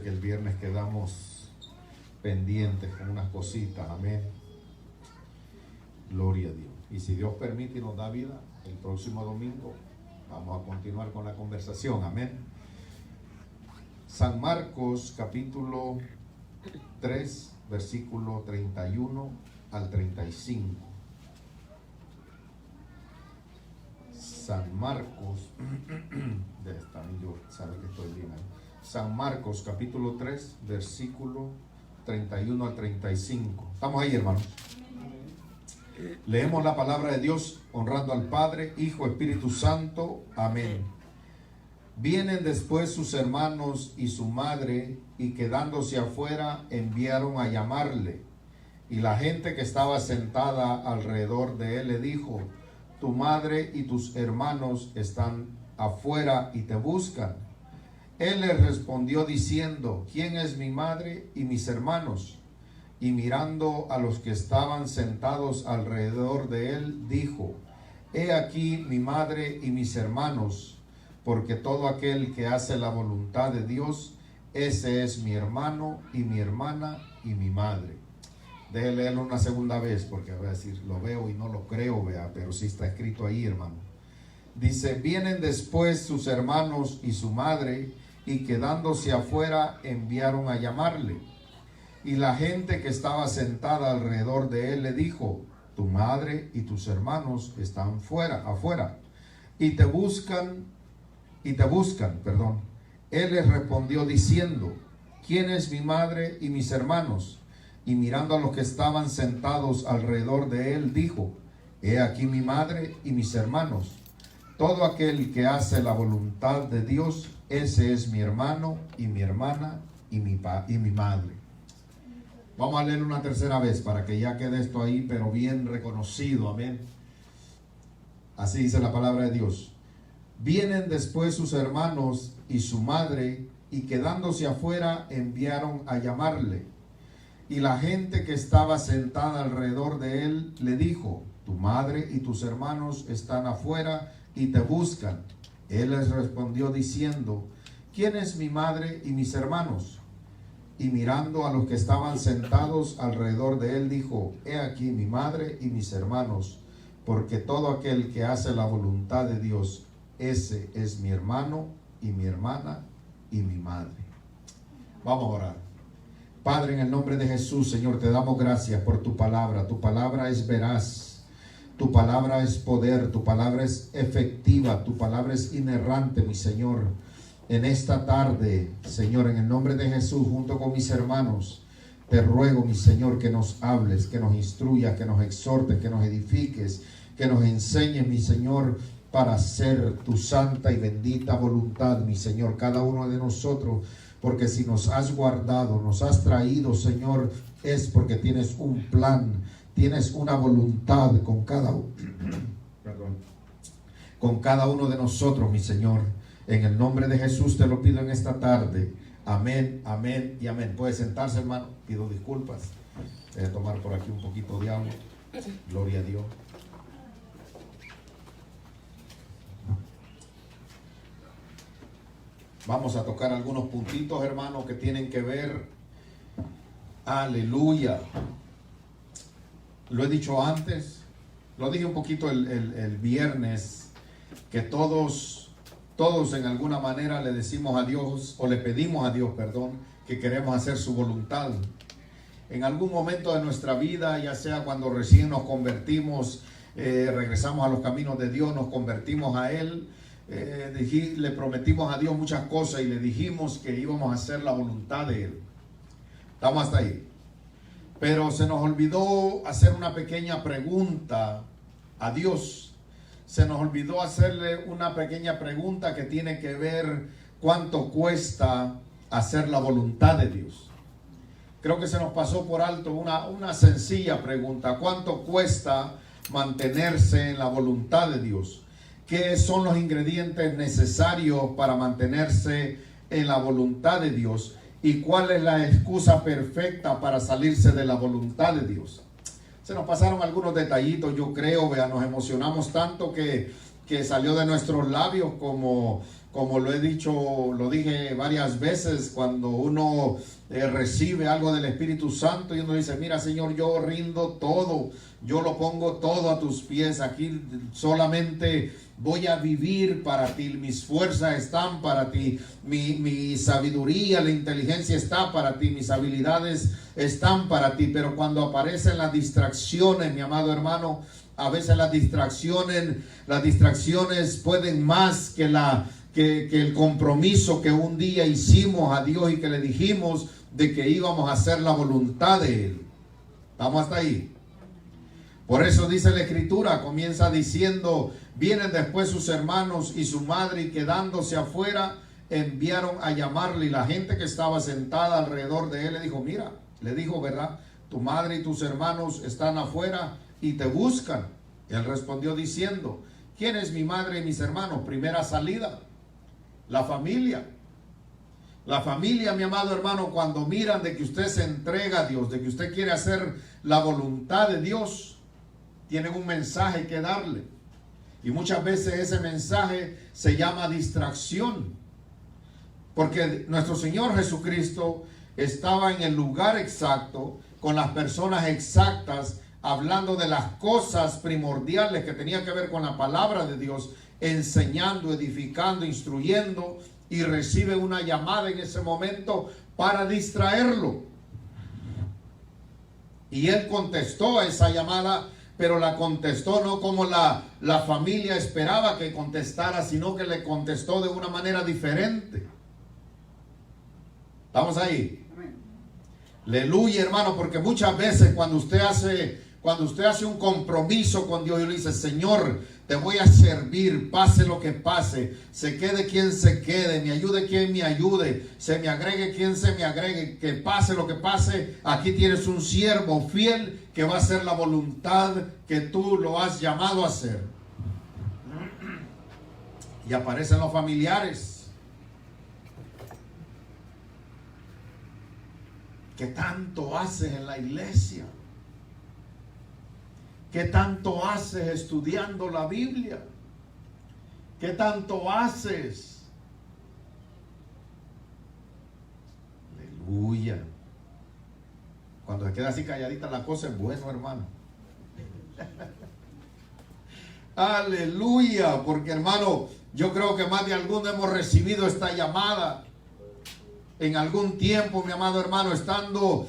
que el viernes quedamos pendientes con unas cositas, amén. Gloria a Dios. Y si Dios permite y nos da vida, el próximo domingo vamos a continuar con la conversación, amén. San Marcos capítulo 3, versículo 31 al 35. San Marcos, sabe que estoy bien ahí. San Marcos capítulo 3, versículo 31 al 35. Estamos ahí, hermanos. Leemos la palabra de Dios honrando al Padre, Hijo, Espíritu Santo. Amén. Vienen después sus hermanos y su madre, y quedándose afuera enviaron a llamarle. Y la gente que estaba sentada alrededor de él le dijo: tu madre y tus hermanos están afuera y te buscan. Él les respondió diciendo: ¿quién es mi madre y mis hermanos? Y mirando a los que estaban sentados alrededor de él, dijo: he aquí mi madre y mis hermanos, porque todo aquel que hace la voluntad de Dios, ese es mi hermano y mi hermana y mi madre. Déjeme leerlo una segunda vez, porque voy a decir, lo veo y no lo creo, vea, pero sí está escrito ahí, hermano. Dice: vienen después sus hermanos y su madre, y quedándose afuera enviaron a llamarle. Y la gente que estaba sentada alrededor de él le dijo: tu madre y tus hermanos están afuera, y te buscan. Él les respondió diciendo: ¿quién es mi madre y mis hermanos? Y mirando a los que estaban sentados alrededor de él, dijo: he aquí mi madre y mis hermanos. Todo aquel que hace la voluntad de Dios, ese es mi hermano y mi hermana y mi madre. Vamos a leer una tercera vez para que ya quede esto ahí, pero bien reconocido, amén. Así dice la palabra de Dios. Vienen después sus hermanos y su madre, y quedándose afuera enviaron a llamarle. Y la gente que estaba sentada alrededor de él le dijo: tu madre y tus hermanos están afuera y te buscan. Él les respondió diciendo: ¿quién es mi madre y mis hermanos? Y mirando a los que estaban sentados alrededor de él, dijo: he aquí mi madre y mis hermanos, porque todo aquel que hace la voluntad de Dios, ese es mi hermano y mi hermana y mi madre. Vamos a orar. Padre, en el nombre de Jesús, Señor, te damos gracias por tu palabra. Tu palabra es veraz, tu palabra es poder, tu palabra es efectiva, tu palabra es inerrante, mi Señor. En esta tarde, Señor, en el nombre de Jesús, junto con mis hermanos, te ruego, mi Señor, que nos hables, que nos instruyas, que nos exhortes, que nos edifiques, que nos enseñes, mi Señor, para hacer tu santa y bendita voluntad, mi Señor, cada uno de nosotros. Porque si nos has guardado, nos has traído, Señor, es porque tienes un plan, tienes una voluntad con cada uno de nosotros, mi Señor. En el nombre de Jesús te lo pido en esta tarde. Amén, amén y amén. Puede sentarse, hermano. Pido disculpas. Voy a tomar por aquí un poquito de agua. Gloria a Dios. Vamos a tocar algunos puntitos, hermanos, que tienen que ver. Aleluya. Lo he dicho antes, lo dije un poquito el viernes, que todos en alguna manera le decimos a Dios, o le pedimos a Dios, que queremos hacer su voluntad. En algún momento de nuestra vida, ya sea cuando recién nos convertimos, regresamos a los caminos de Dios, nos convertimos a Él. Le prometimos a Dios muchas cosas y le dijimos que íbamos a hacer la voluntad de Él. Estamos hasta ahí. Pero se nos olvidó hacer una pequeña pregunta a Dios. Se nos olvidó hacerle una pequeña pregunta que tiene que ver cuánto cuesta hacer la voluntad de Dios. Creo que se nos pasó por alto una sencilla pregunta: ¿cuánto cuesta mantenerse en la voluntad de Dios? ¿Qué son los ingredientes necesarios para mantenerse en la voluntad de Dios? ¿Y cuál es la excusa perfecta para salirse de la voluntad de Dios? Se nos pasaron algunos detallitos, yo creo, nos emocionamos tanto que que salió de nuestros labios, como lo he dicho, lo dije varias veces, cuando uno recibe algo del Espíritu Santo y uno dice, mira Señor, yo rindo todo, yo lo pongo todo a tus pies, aquí solamente voy a vivir para ti, mis fuerzas están para ti, mi sabiduría, la inteligencia está para ti, mis habilidades están para ti. Pero cuando aparecen las distracciones, mi amado hermano, a veces las distracciones pueden más que el compromiso que un día hicimos a Dios y que le dijimos de que íbamos a hacer la voluntad de Él. ¿Estamos hasta ahí? Por eso dice la Escritura, comienza diciendo, vienen después sus hermanos y su madre, y quedándose afuera enviaron a llamarle. Y la gente que estaba sentada alrededor de él le dijo, ¿verdad? Tu madre y tus hermanos están afuera y te buscan. Y él respondió diciendo, ¿quién es mi madre y mis hermanos? Primera salida, la familia. La familia, mi amado hermano, cuando miran de que usted se entrega a Dios, de que usted quiere hacer la voluntad de Dios, tienen un mensaje que darle. Y muchas veces ese mensaje se llama distracción. Porque nuestro Señor Jesucristo estaba en el lugar exacto, con las personas exactas, hablando de las cosas primordiales que tenían que ver con la palabra de Dios, enseñando, edificando, instruyendo, y recibe una llamada en ese momento para distraerlo. Y él contestó a esa llamada, pero la contestó no como la familia esperaba que contestara, sino que le contestó de una manera diferente. ¿Estamos ahí? Amén. Aleluya, hermano, porque muchas veces cuando usted hace un compromiso con Dios y le dice, Señor, te voy a servir, pase lo que pase, se quede quien se quede, me ayude quien me ayude, se me agregue quien se me agregue, que pase lo que pase, aquí tienes un siervo fiel que va a hacer la voluntad que tú lo has llamado a hacer. Y aparecen los familiares. ¿Qué tanto haces en la iglesia? ¿Qué tanto haces estudiando la Biblia? ¿Qué tanto haces? Aleluya. Cuando se queda así calladita la cosa es bueno, hermano. Aleluya, porque hermano, yo creo que más de alguno hemos recibido esta llamada en algún tiempo, mi amado hermano, estando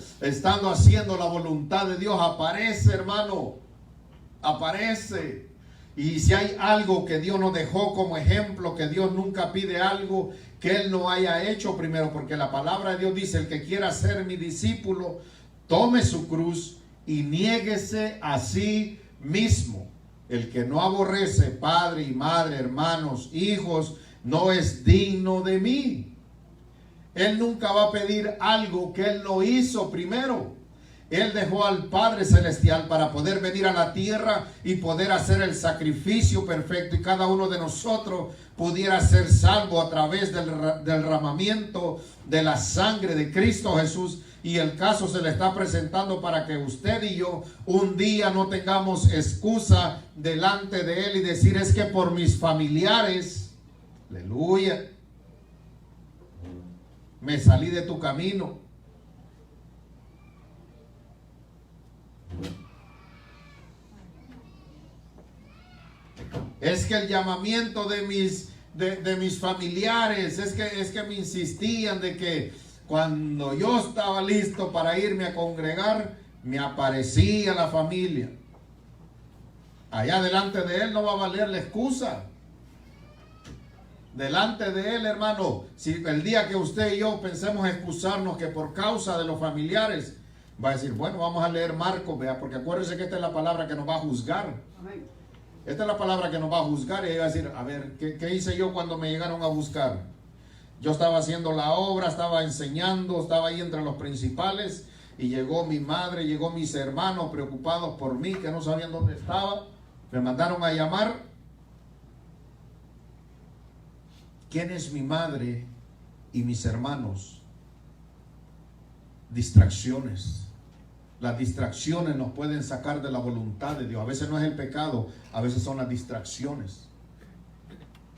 haciendo la voluntad de Dios. Aparece, hermano, aparece. Y si hay algo que Dios nos dejó como ejemplo, que Dios nunca pide algo que Él no haya hecho primero, porque la palabra de Dios dice, el que quiera ser mi discípulo, tome su cruz y niéguese a sí mismo. El que no aborrece padre y madre, hermanos, hijos, no es digno de mí. Él nunca va a pedir algo que Él no hizo primero. Él dejó al Padre Celestial para poder venir a la tierra y poder hacer el sacrificio perfecto, y cada uno de nosotros pudiera ser salvo a través del derramamiento de la sangre de Cristo Jesús. Y el caso se le está presentando para que usted y yo un día no tengamos excusa delante de Él y decir, es que por mis familiares, aleluya, me salí de tu camino. Es que el llamamiento de mis familiares, es que me insistían de que cuando yo estaba listo para irme a congregar, me aparecía la familia. Allá delante de Él no va a valer la excusa. Delante de Él, hermano, si el día que usted y yo pensemos excusarnos que por causa de los familiares, va a decir, bueno, vamos a leer Marcos, vea, porque acuérdense que esta es la palabra que nos va a juzgar. Amén. Esta es la palabra que nos va a juzgar, y ella va a decir, a ver, ¿qué hice yo cuando me llegaron a buscar? Yo estaba haciendo la obra, estaba enseñando, estaba ahí entre los principales, y llegó mi madre, llegó mis hermanos preocupados por mí, que no sabían dónde estaba, me mandaron a llamar. ¿Quién es mi madre y mis hermanos? Distracciones. Las distracciones nos pueden sacar de la voluntad de Dios. A veces no es el pecado, a veces son las distracciones.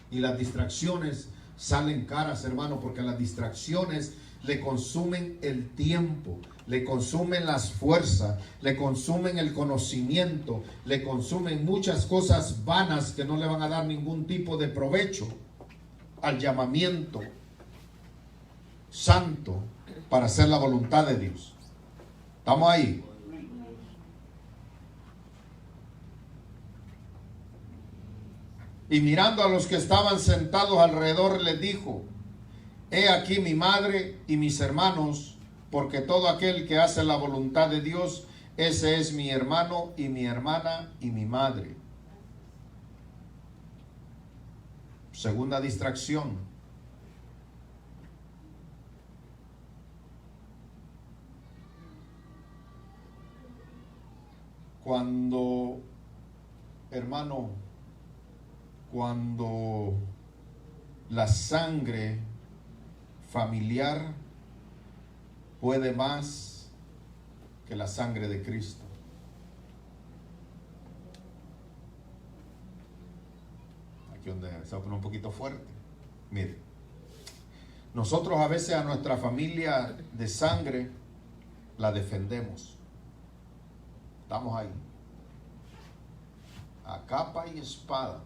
Y las distracciones salen caras, hermano, porque las distracciones le consumen el tiempo, le consumen las fuerzas, le consumen el conocimiento, le consumen muchas cosas vanas que no le van a dar ningún tipo de provecho al llamamiento santo para hacer la voluntad de Dios. ¿Estamos ahí? Y mirando a los que estaban sentados alrededor, les dijo: he aquí mi madre y mis hermanos, porque todo aquel que hace la voluntad de Dios, ese es mi hermano y mi hermana y mi madre. Segunda distracción. Cuando, hermano, cuando la sangre familiar puede más que la sangre de Cristo. Aquí donde se va a poner un poquito fuerte. Mire, nosotros a veces a nuestra familia de sangre la defendemos. Estamos ahí, a capa y espada.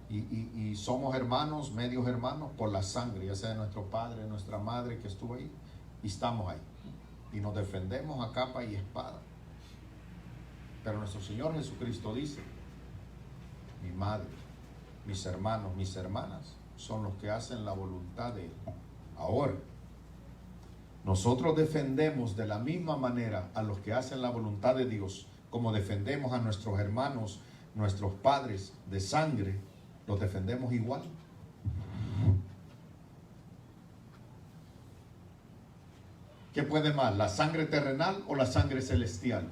Y somos hermanos, medios hermanos por la sangre, ya sea de nuestro padre, de nuestra madre que estuvo ahí, y estamos ahí. Y nos defendemos a capa y espada. Pero nuestro Señor Jesucristo dice: mi madre, mis hermanos, mis hermanas son los que hacen la voluntad de Él. Ahora, nosotros defendemos de la misma manera a los que hacen la voluntad de Dios, como defendemos a nuestros hermanos, nuestros padres de sangre, los defendemos igual. ¿Qué puede más, la sangre terrenal o la sangre celestial?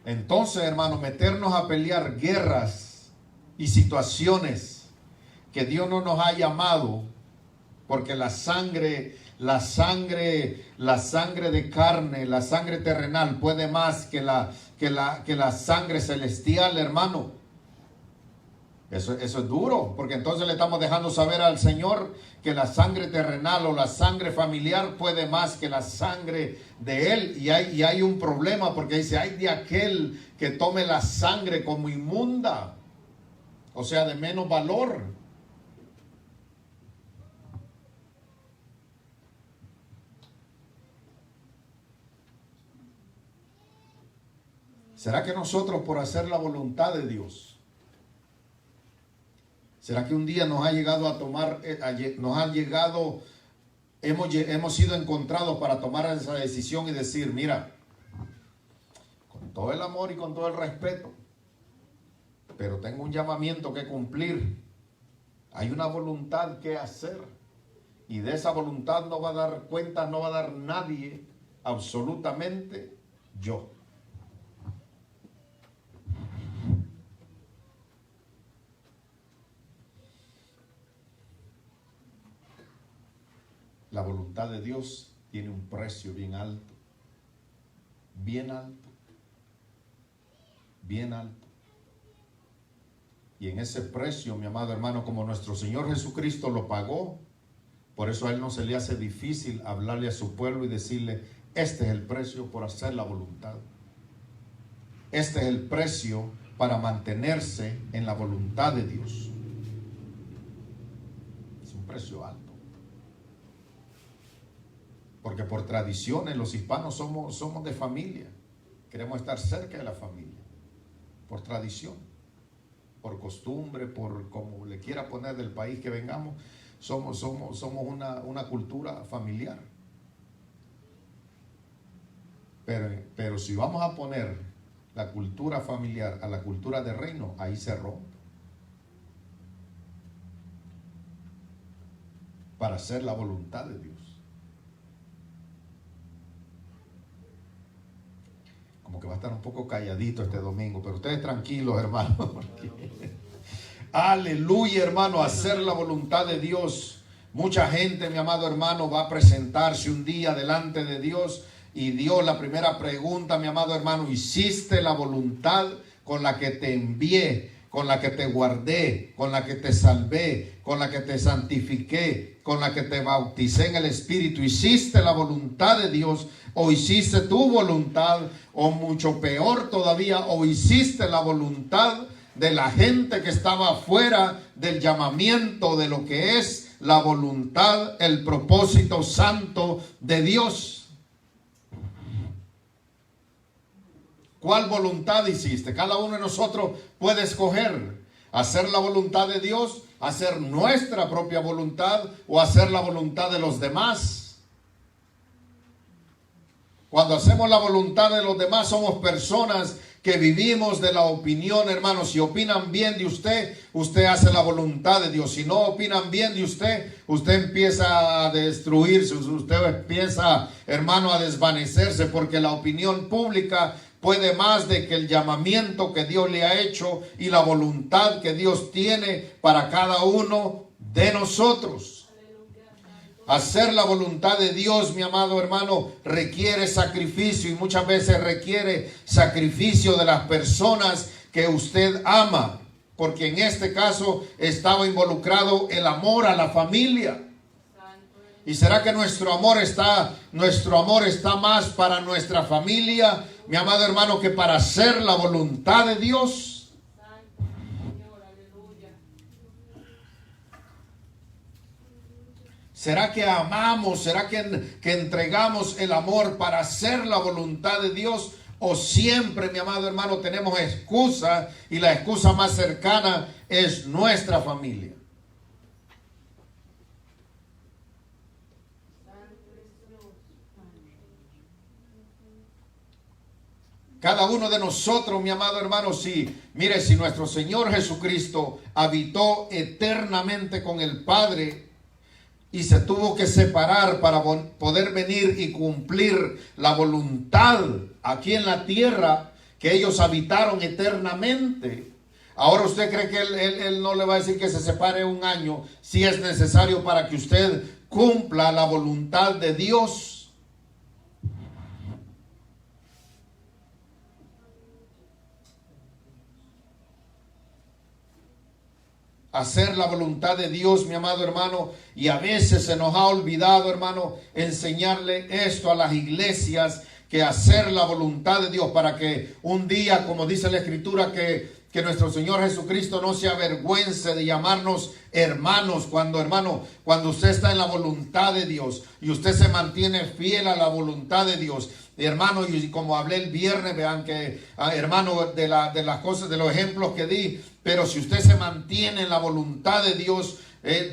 Entonces, hermanos, meternos a pelear guerras y situaciones que Dios no nos ha llamado, porque la sangre de carne, la sangre terrenal puede más que la sangre celestial, hermano. Eso es duro, porque entonces le estamos dejando saber al Señor que la sangre terrenal o la sangre familiar puede más que la sangre de Él. Y hay un problema, porque dice: hay de aquel que tome la sangre como inmunda, o sea, de menos valor. ¿Será que nosotros, por hacer la voluntad de Dios, será que un día nos ha llegado a tomar, hemos sido encontrados para tomar esa decisión y decir: mira, con todo el amor y con todo el respeto, pero tengo un llamamiento que cumplir, hay una voluntad que hacer, y de esa voluntad no va a dar cuenta, no va a dar nadie, absolutamente yo? La voluntad de Dios tiene un precio bien alto, bien alto, bien alto. Y en ese precio, mi amado hermano, como nuestro Señor Jesucristo lo pagó, por eso a Él no se le hace difícil hablarle a su pueblo y decirle: este es el precio por hacer la voluntad. Este es el precio para mantenerse en la voluntad de Dios. Es un precio alto. Porque por tradiciones los hispanos somos de familia. Queremos estar cerca de la familia. Por tradición, por costumbre, por como le quiera poner del país que vengamos, somos una cultura familiar. Pero si vamos a poner la cultura familiar a la cultura de reino, ahí se rompe. Para hacer la voluntad de Dios. Como que va a estar un poco calladito este domingo, pero ustedes tranquilos, hermanos. Aleluya, hermano, hacer la voluntad de Dios. Mucha gente, mi amado hermano, va a presentarse un día delante de Dios Y Dios, la primera pregunta, mi amado hermano, ¿hiciste la voluntad con la que te envié, con la que te guardé, con la que te salvé, con la que te santifiqué, con la que te bauticé en el Espíritu? ¿Hiciste la voluntad de Dios o hiciste tu voluntad? O mucho peor todavía, o hiciste la voluntad de la gente que estaba fuera del llamamiento de lo que es la voluntad, el propósito santo de Dios. ¿Cuál voluntad hiciste? Cada uno de nosotros puede escoger hacer la voluntad de Dios, hacer nuestra propia voluntad o hacer la voluntad de los demás. Cuando hacemos la voluntad de los demás, somos personas que vivimos de la opinión, hermanos. Si opinan bien de usted, usted hace la voluntad de Dios. Si no opinan bien de usted, usted empieza a destruirse, usted empieza, hermano, a desvanecerse, porque la opinión pública puede más de que el llamamiento que Dios le ha hecho y la voluntad que Dios tiene para cada uno de nosotros. Hacer la voluntad de Dios, mi amado hermano, requiere sacrificio, y muchas veces requiere sacrificio de las personas que usted ama, porque en este caso estaba involucrado el amor a la familia. ¿Y será que nuestro amor está más para nuestra familia, mi amado hermano, que para hacer la voluntad de Dios? ¿Será que amamos? ¿Será que entregamos el amor para hacer la voluntad de Dios? ¿O siempre, mi amado hermano, tenemos excusa, y la excusa más cercana es nuestra familia? Cada uno de nosotros, mi amado hermano, si nuestro Señor Jesucristo habitó eternamente con el Padre y se tuvo que separar para poder venir y cumplir la voluntad aquí en la tierra, que ellos habitaron eternamente. Ahora, ¿usted cree que él no le va a decir que se separe un año si es necesario para que usted cumpla la voluntad de Dios? Hacer la voluntad de Dios, mi amado hermano, y a veces se nos ha olvidado, hermano, enseñarle esto a las iglesias, que hacer la voluntad de Dios, para que un día, como dice la Escritura, que nuestro Señor Jesucristo no se avergüence de llamarnos hermanos. Cuando usted está en la voluntad de Dios y usted se mantiene fiel a la voluntad de Dios, hermano, y como hablé el viernes, vean que, hermano, de las cosas, de los ejemplos que di, pero si usted se mantiene en la voluntad de Dios,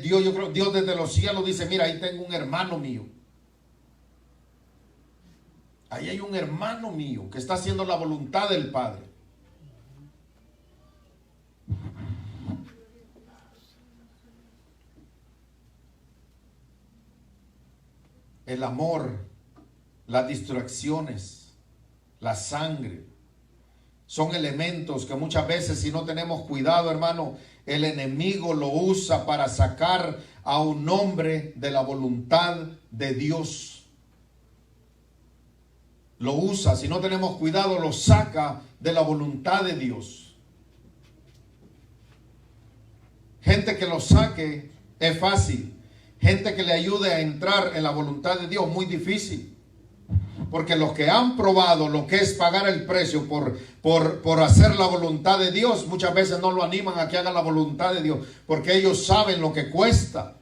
Dios desde los cielos dice: mira, ahí tengo un hermano mío. Ahí hay un hermano mío que está haciendo la voluntad del Padre. El amor, las distracciones, la sangre, son elementos que muchas veces, si no tenemos cuidado, hermano, el enemigo lo usa para sacar a un hombre de la voluntad de Dios. Lo usa, si no tenemos cuidado, lo saca de la voluntad de Dios. Gente que lo saque es fácil. Gente que le ayude a entrar en la voluntad de Dios, muy difícil. Porque los que han probado lo que es pagar el precio por hacer la voluntad de Dios, muchas veces no lo animan a que haga la voluntad de Dios, porque ellos saben lo que cuesta.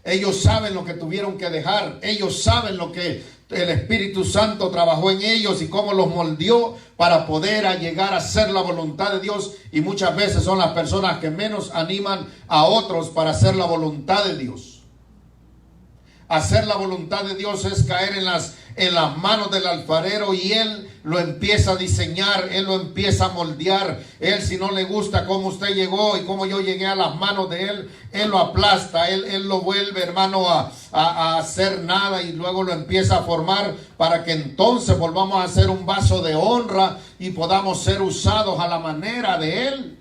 Ellos saben lo que tuvieron que dejar. Ellos saben lo que el Espíritu Santo trabajó en ellos y cómo los moldeó para poder llegar a hacer la voluntad de Dios. Y muchas veces son las personas que menos animan a otros para hacer la voluntad de Dios. Hacer la voluntad de Dios es caer en las manos del alfarero, y Él lo empieza a diseñar, Él lo empieza a moldear. Él, si no le gusta cómo usted llegó y cómo yo llegué a las manos de Él, Él lo aplasta, Él lo vuelve, hermano, a hacer nada, y luego lo empieza a formar para que entonces volvamos a ser un vaso de honra y podamos ser usados a la manera de Él.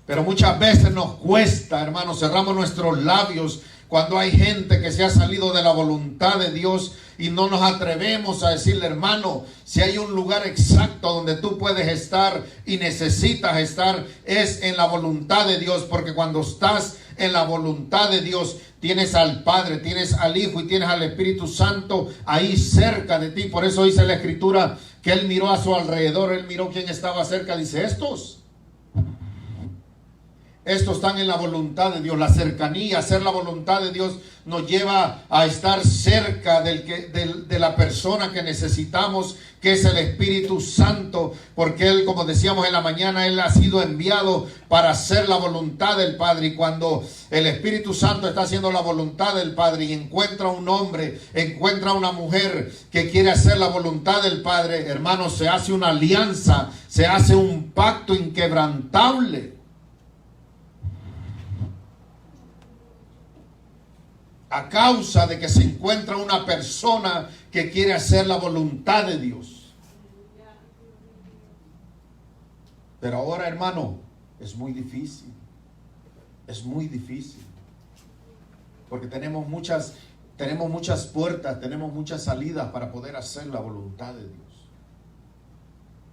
Pero muchas veces nos cuesta, hermanos, cerramos nuestros labios cuando hay gente que se ha salido de la voluntad de Dios, y no nos atrevemos a decirle, hermano, si hay un lugar exacto donde tú puedes estar y necesitas estar, es en la voluntad de Dios, porque cuando estás en la voluntad de Dios, tienes al Padre, tienes al Hijo y tienes al Espíritu Santo ahí cerca de ti. Por eso dice la Escritura que Él miró a su alrededor, Él miró quién estaba cerca, dice, estos están en la voluntad de Dios. La cercanía, hacer la voluntad de Dios nos lleva a estar cerca de la persona que necesitamos, que es el Espíritu Santo, porque Él, como decíamos en la mañana, Él ha sido enviado para hacer la voluntad del Padre. Y cuando el Espíritu Santo está haciendo la voluntad del Padre y encuentra un hombre, encuentra una mujer que quiere hacer la voluntad del Padre, hermanos, se hace una alianza, se hace un pacto inquebrantable. A causa de que se encuentra una persona que quiere hacer la voluntad de Dios. Pero ahora, hermano, es muy difícil. Es muy difícil. Porque tenemos muchas puertas, tenemos muchas salidas para poder hacer la voluntad de Dios.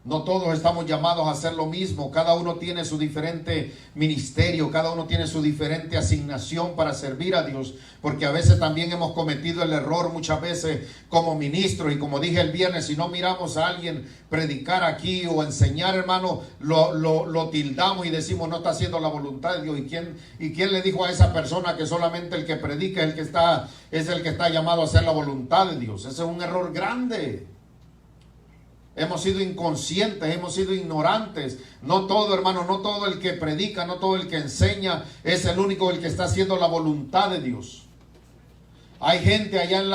No todos estamos llamados a hacer lo mismo. Cada uno tiene su diferente ministerio, cada uno tiene su diferente asignación para servir a Dios. Porque a veces también hemos cometido el error muchas veces como ministros. Y como dije el viernes, si no miramos a alguien predicar aquí o enseñar, hermano, lo tildamos y decimos no está haciendo la voluntad de Dios. ¿Y quién le dijo a esa persona que solamente el que predica es el que está llamado a hacer la voluntad de Dios? Ese es un error grande. Hemos sido inconscientes, hemos sido ignorantes. No todo, hermano, no todo el que predica, no todo el que enseña es el único el que está haciendo la voluntad de Dios. Hay gente allá en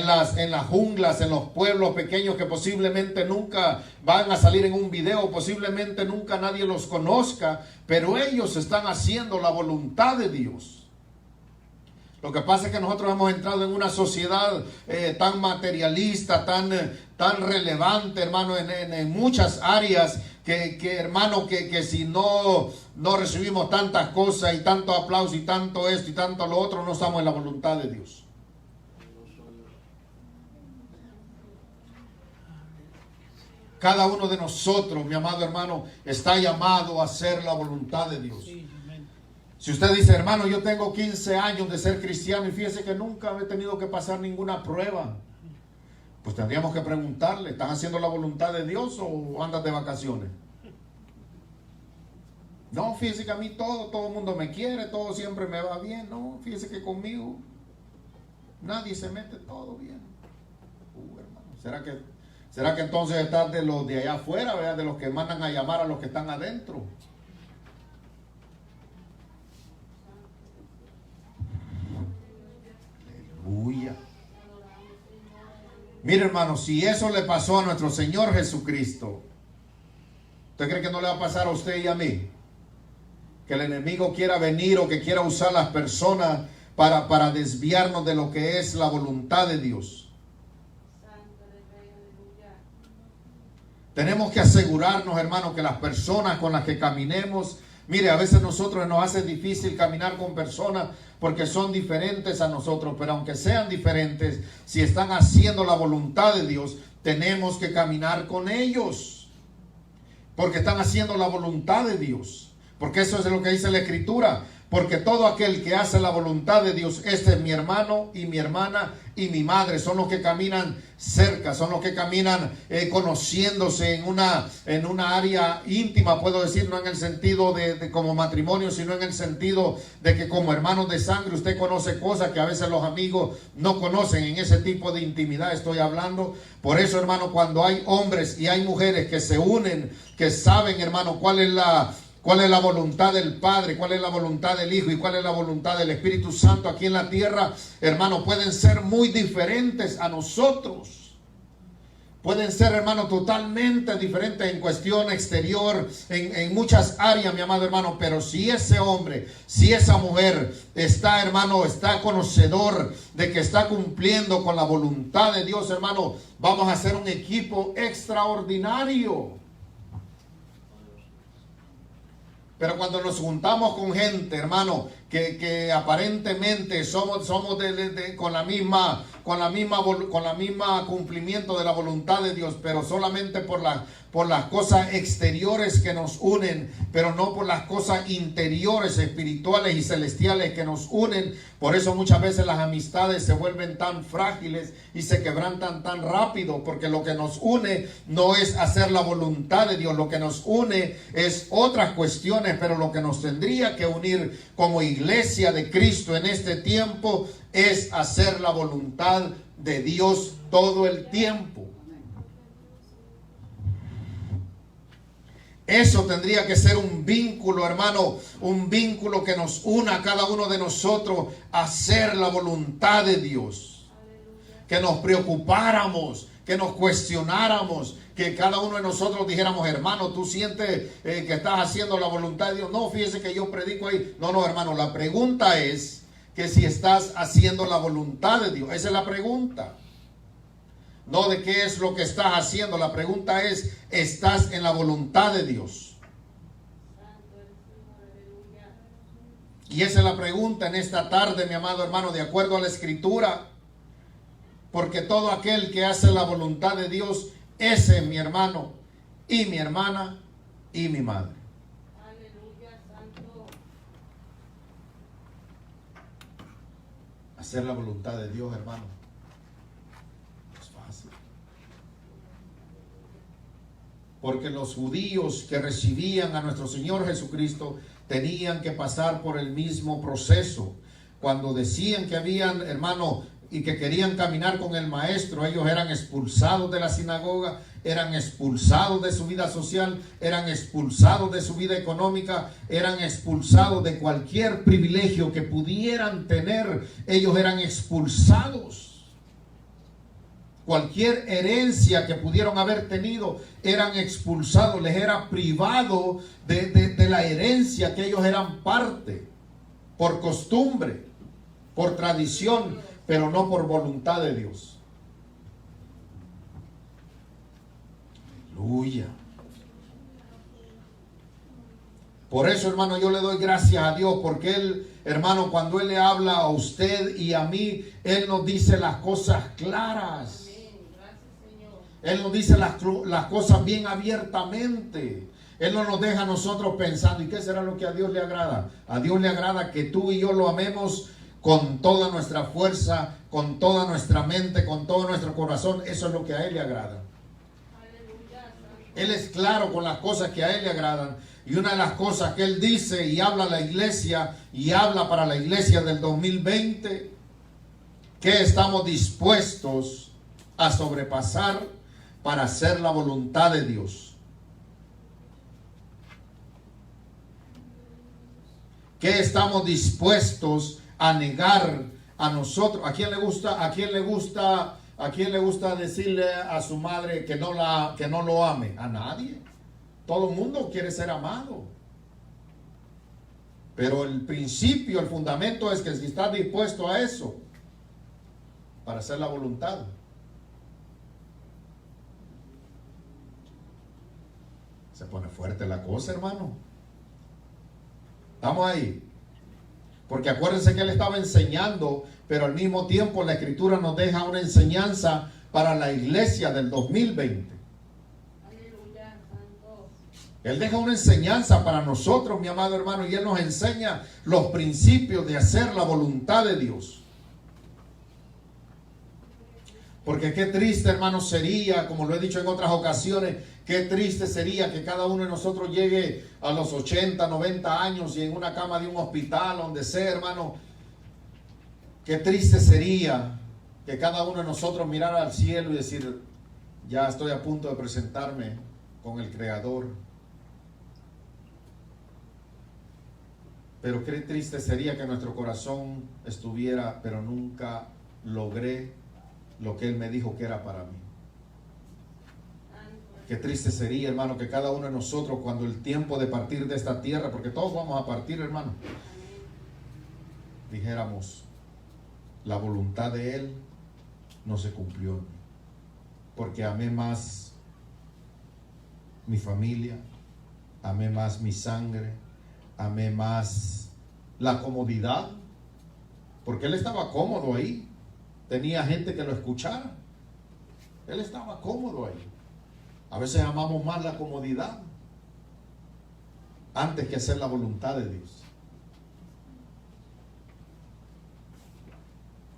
las junglas, en los pueblos pequeños que posiblemente nunca van a salir en un video, posiblemente nunca nadie los conozca, pero ellos están haciendo la voluntad de Dios. Lo que pasa es que nosotros hemos entrado en una sociedad tan materialista, tan relevante, hermano, en muchas áreas, que hermano, que si no recibimos tantas cosas y tanto aplauso y tanto esto y tanto lo otro, no estamos en la voluntad de Dios. Cada uno de nosotros, mi amado hermano, está llamado a hacer la voluntad de Dios. Si usted dice, hermano, yo tengo 15 años de ser cristiano y fíjese que nunca he tenido que pasar ninguna prueba, pues tendríamos que preguntarle, ¿están haciendo la voluntad de Dios o andas de vacaciones? No, fíjese que a mí todo el mundo me quiere, todo siempre me va bien. No, fíjese que conmigo nadie se mete, todo bien. Hermano, ¿será que entonces estás de los de allá afuera, ¿verdad? De los que mandan a llamar a los que están adentro? Aleluya. Mire, hermano, si eso le pasó a nuestro Señor Jesucristo, ¿usted cree que no le va a pasar a usted y a mí? Que el enemigo quiera venir o que quiera usar las personas para desviarnos de lo que es la voluntad de Dios. Tenemos que asegurarnos, hermano, que las personas con las que caminemos, mire, a veces nosotros nos hace difícil caminar con personas porque son diferentes a nosotros, pero aunque sean diferentes, si están haciendo la voluntad de Dios, tenemos que caminar con ellos, porque están haciendo la voluntad de Dios, porque eso es lo que dice la Escritura. Porque todo aquel que hace la voluntad de Dios, este es mi hermano y mi hermana y mi madre, son los que caminan cerca, son los que caminan conociéndose en una área íntima, puedo decir, no en el sentido de como matrimonio, sino en el sentido de que como hermanos de sangre usted conoce cosas que a veces los amigos no conocen. En ese tipo de intimidad estoy hablando. Por eso, hermano, cuando hay hombres y hay mujeres que se unen, que saben, hermano, cuál es la voluntad del Padre, cuál es la voluntad del Hijo y cuál es la voluntad del Espíritu Santo aquí en la tierra, hermano, pueden ser muy diferentes a nosotros. Pueden ser, hermano, totalmente diferentes en cuestión exterior, en muchas áreas, mi amado hermano. Pero si ese hombre, si esa mujer está, hermano, está conocedor de que está cumpliendo con la voluntad de Dios, hermano, vamos a ser un equipo extraordinario. Pero cuando nos juntamos con gente, hermano, que aparentemente somos con la misma cumplimiento de la voluntad de Dios, pero solamente por las cosas exteriores que nos unen, pero no por las cosas interiores, espirituales y celestiales que nos unen. Por eso muchas veces las amistades se vuelven tan frágiles y se quebrantan tan rápido, porque lo que nos une no es hacer la voluntad de Dios, lo que nos une es otras cuestiones, pero lo que nos tendría que unir como iglesia de Cristo en este tiempo es hacer la voluntad de Dios todo el tiempo. Eso tendría que ser un vínculo, hermano, un vínculo que nos una a cada uno de nosotros a hacer la voluntad de Dios. Que nos preocupáramos, que nos cuestionáramos, que cada uno de nosotros dijéramos, hermano, ¿tú sientes que estás haciendo la voluntad de Dios? No, fíjese que yo predico ahí. No, hermano, la pregunta es que si estás haciendo la voluntad de Dios. Esa es la pregunta. No de qué es lo que estás haciendo. La pregunta es, ¿estás en la voluntad de Dios? Y esa es la pregunta en esta tarde, mi amado hermano, de acuerdo a la Escritura. Porque todo aquel que hace la voluntad de Dios, ese es mi hermano y mi hermana y mi madre. Aleluya, santo. Hacer la voluntad de Dios, hermano, es fácil. Porque los judíos que recibían a nuestro Señor Jesucristo tenían que pasar por el mismo proceso. Cuando decían que habían, hermano, y que querían caminar con el maestro, ellos eran expulsados de la sinagoga, eran expulsados de su vida social, eran expulsados de su vida económica, eran expulsados de cualquier privilegio que pudieran tener. Ellos eran expulsados. Cualquier herencia que pudieron haber tenido, eran expulsados, les era privado de la herencia que ellos eran parte, por costumbre, por tradición, pero no por voluntad de Dios. Aleluya. Por eso, hermano, yo le doy gracias a Dios, porque Él, hermano, cuando Él le habla a usted y a mí, Él nos dice las cosas claras. Él nos dice las cosas bien abiertamente. Él no nos deja a nosotros pensando, ¿y qué será lo que a Dios le agrada? A Dios le agrada que tú y yo lo amemos con toda nuestra fuerza, con toda nuestra mente, con todo nuestro corazón. Eso es lo que a Él le agrada. Él es claro con las cosas que a Él le agradan. Y una de las cosas que Él dice y habla a la iglesia, y habla para la iglesia del 2020, que estamos dispuestos a sobrepasar para hacer la voluntad de Dios. Que estamos dispuestos a negar a nosotros. ¿A quién le gusta decirle a su madre que no lo ame? A nadie. Todo el mundo quiere ser amado. Pero el principio, el fundamento es que si estás dispuesto a eso, para hacer la voluntad. Se pone fuerte la cosa, hermano. Estamos ahí. Porque acuérdense que Él estaba enseñando, pero al mismo tiempo la Escritura nos deja una enseñanza para la iglesia del 2020. Aleluya, santo. Él deja una enseñanza para nosotros, mi amado hermano, y Él nos enseña los principios de hacer la voluntad de Dios. Porque qué triste, hermano, sería, como lo he dicho en otras ocasiones, qué triste sería que cada uno de nosotros llegue a los 80, 90 años y en una cama de un hospital, donde sea, hermano. Qué triste sería que cada uno de nosotros mirara al cielo y decir, ya estoy a punto de presentarme con el Creador. Pero qué triste sería que nuestro corazón estuviera, pero nunca logré lo que Él me dijo que era para mí. Qué triste sería, hermano, que cada uno de nosotros, cuando el tiempo de partir de esta tierra, porque todos vamos a partir, hermano, dijéramos, la voluntad de Él no se cumplió en mí, porque amé más mi familia, amé más mi sangre, amé más la comodidad, porque él estaba cómodo ahí, tenía gente que lo escuchara, él estaba cómodo ahí. A veces amamos más la comodidad antes que hacer la voluntad de Dios.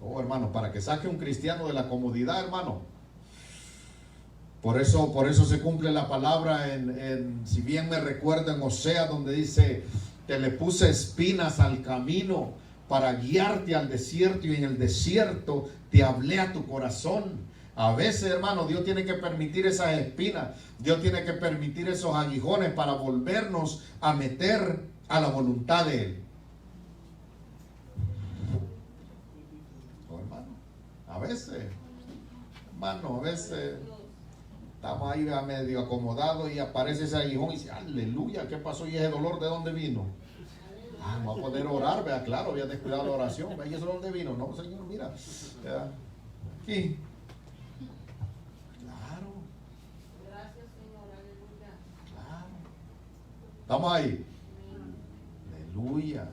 Oh, hermano, para que saque un cristiano de la comodidad, hermano. Por eso se cumple la palabra si bien me recuerda en Osea, donde dice: te le puse espinas al camino para guiarte al desierto, y en el desierto te hablé a tu corazón. A veces, hermano, Dios tiene que permitir esas espinas, Dios tiene que permitir esos aguijones para volvernos a meter a la voluntad de Él. Oh, hermano, a veces, estamos ahí medio acomodados y aparece ese aguijón y dice: aleluya, ¿qué pasó? ¿Y ese dolor de dónde vino? No va a poder orar, vea, claro, había descuidado la oración. ¿Y eso de dónde vino? No, Señor, mira, aquí. Claro. Gracias, Señor, aleluya. Claro. ¿Estamos ahí? Aleluya.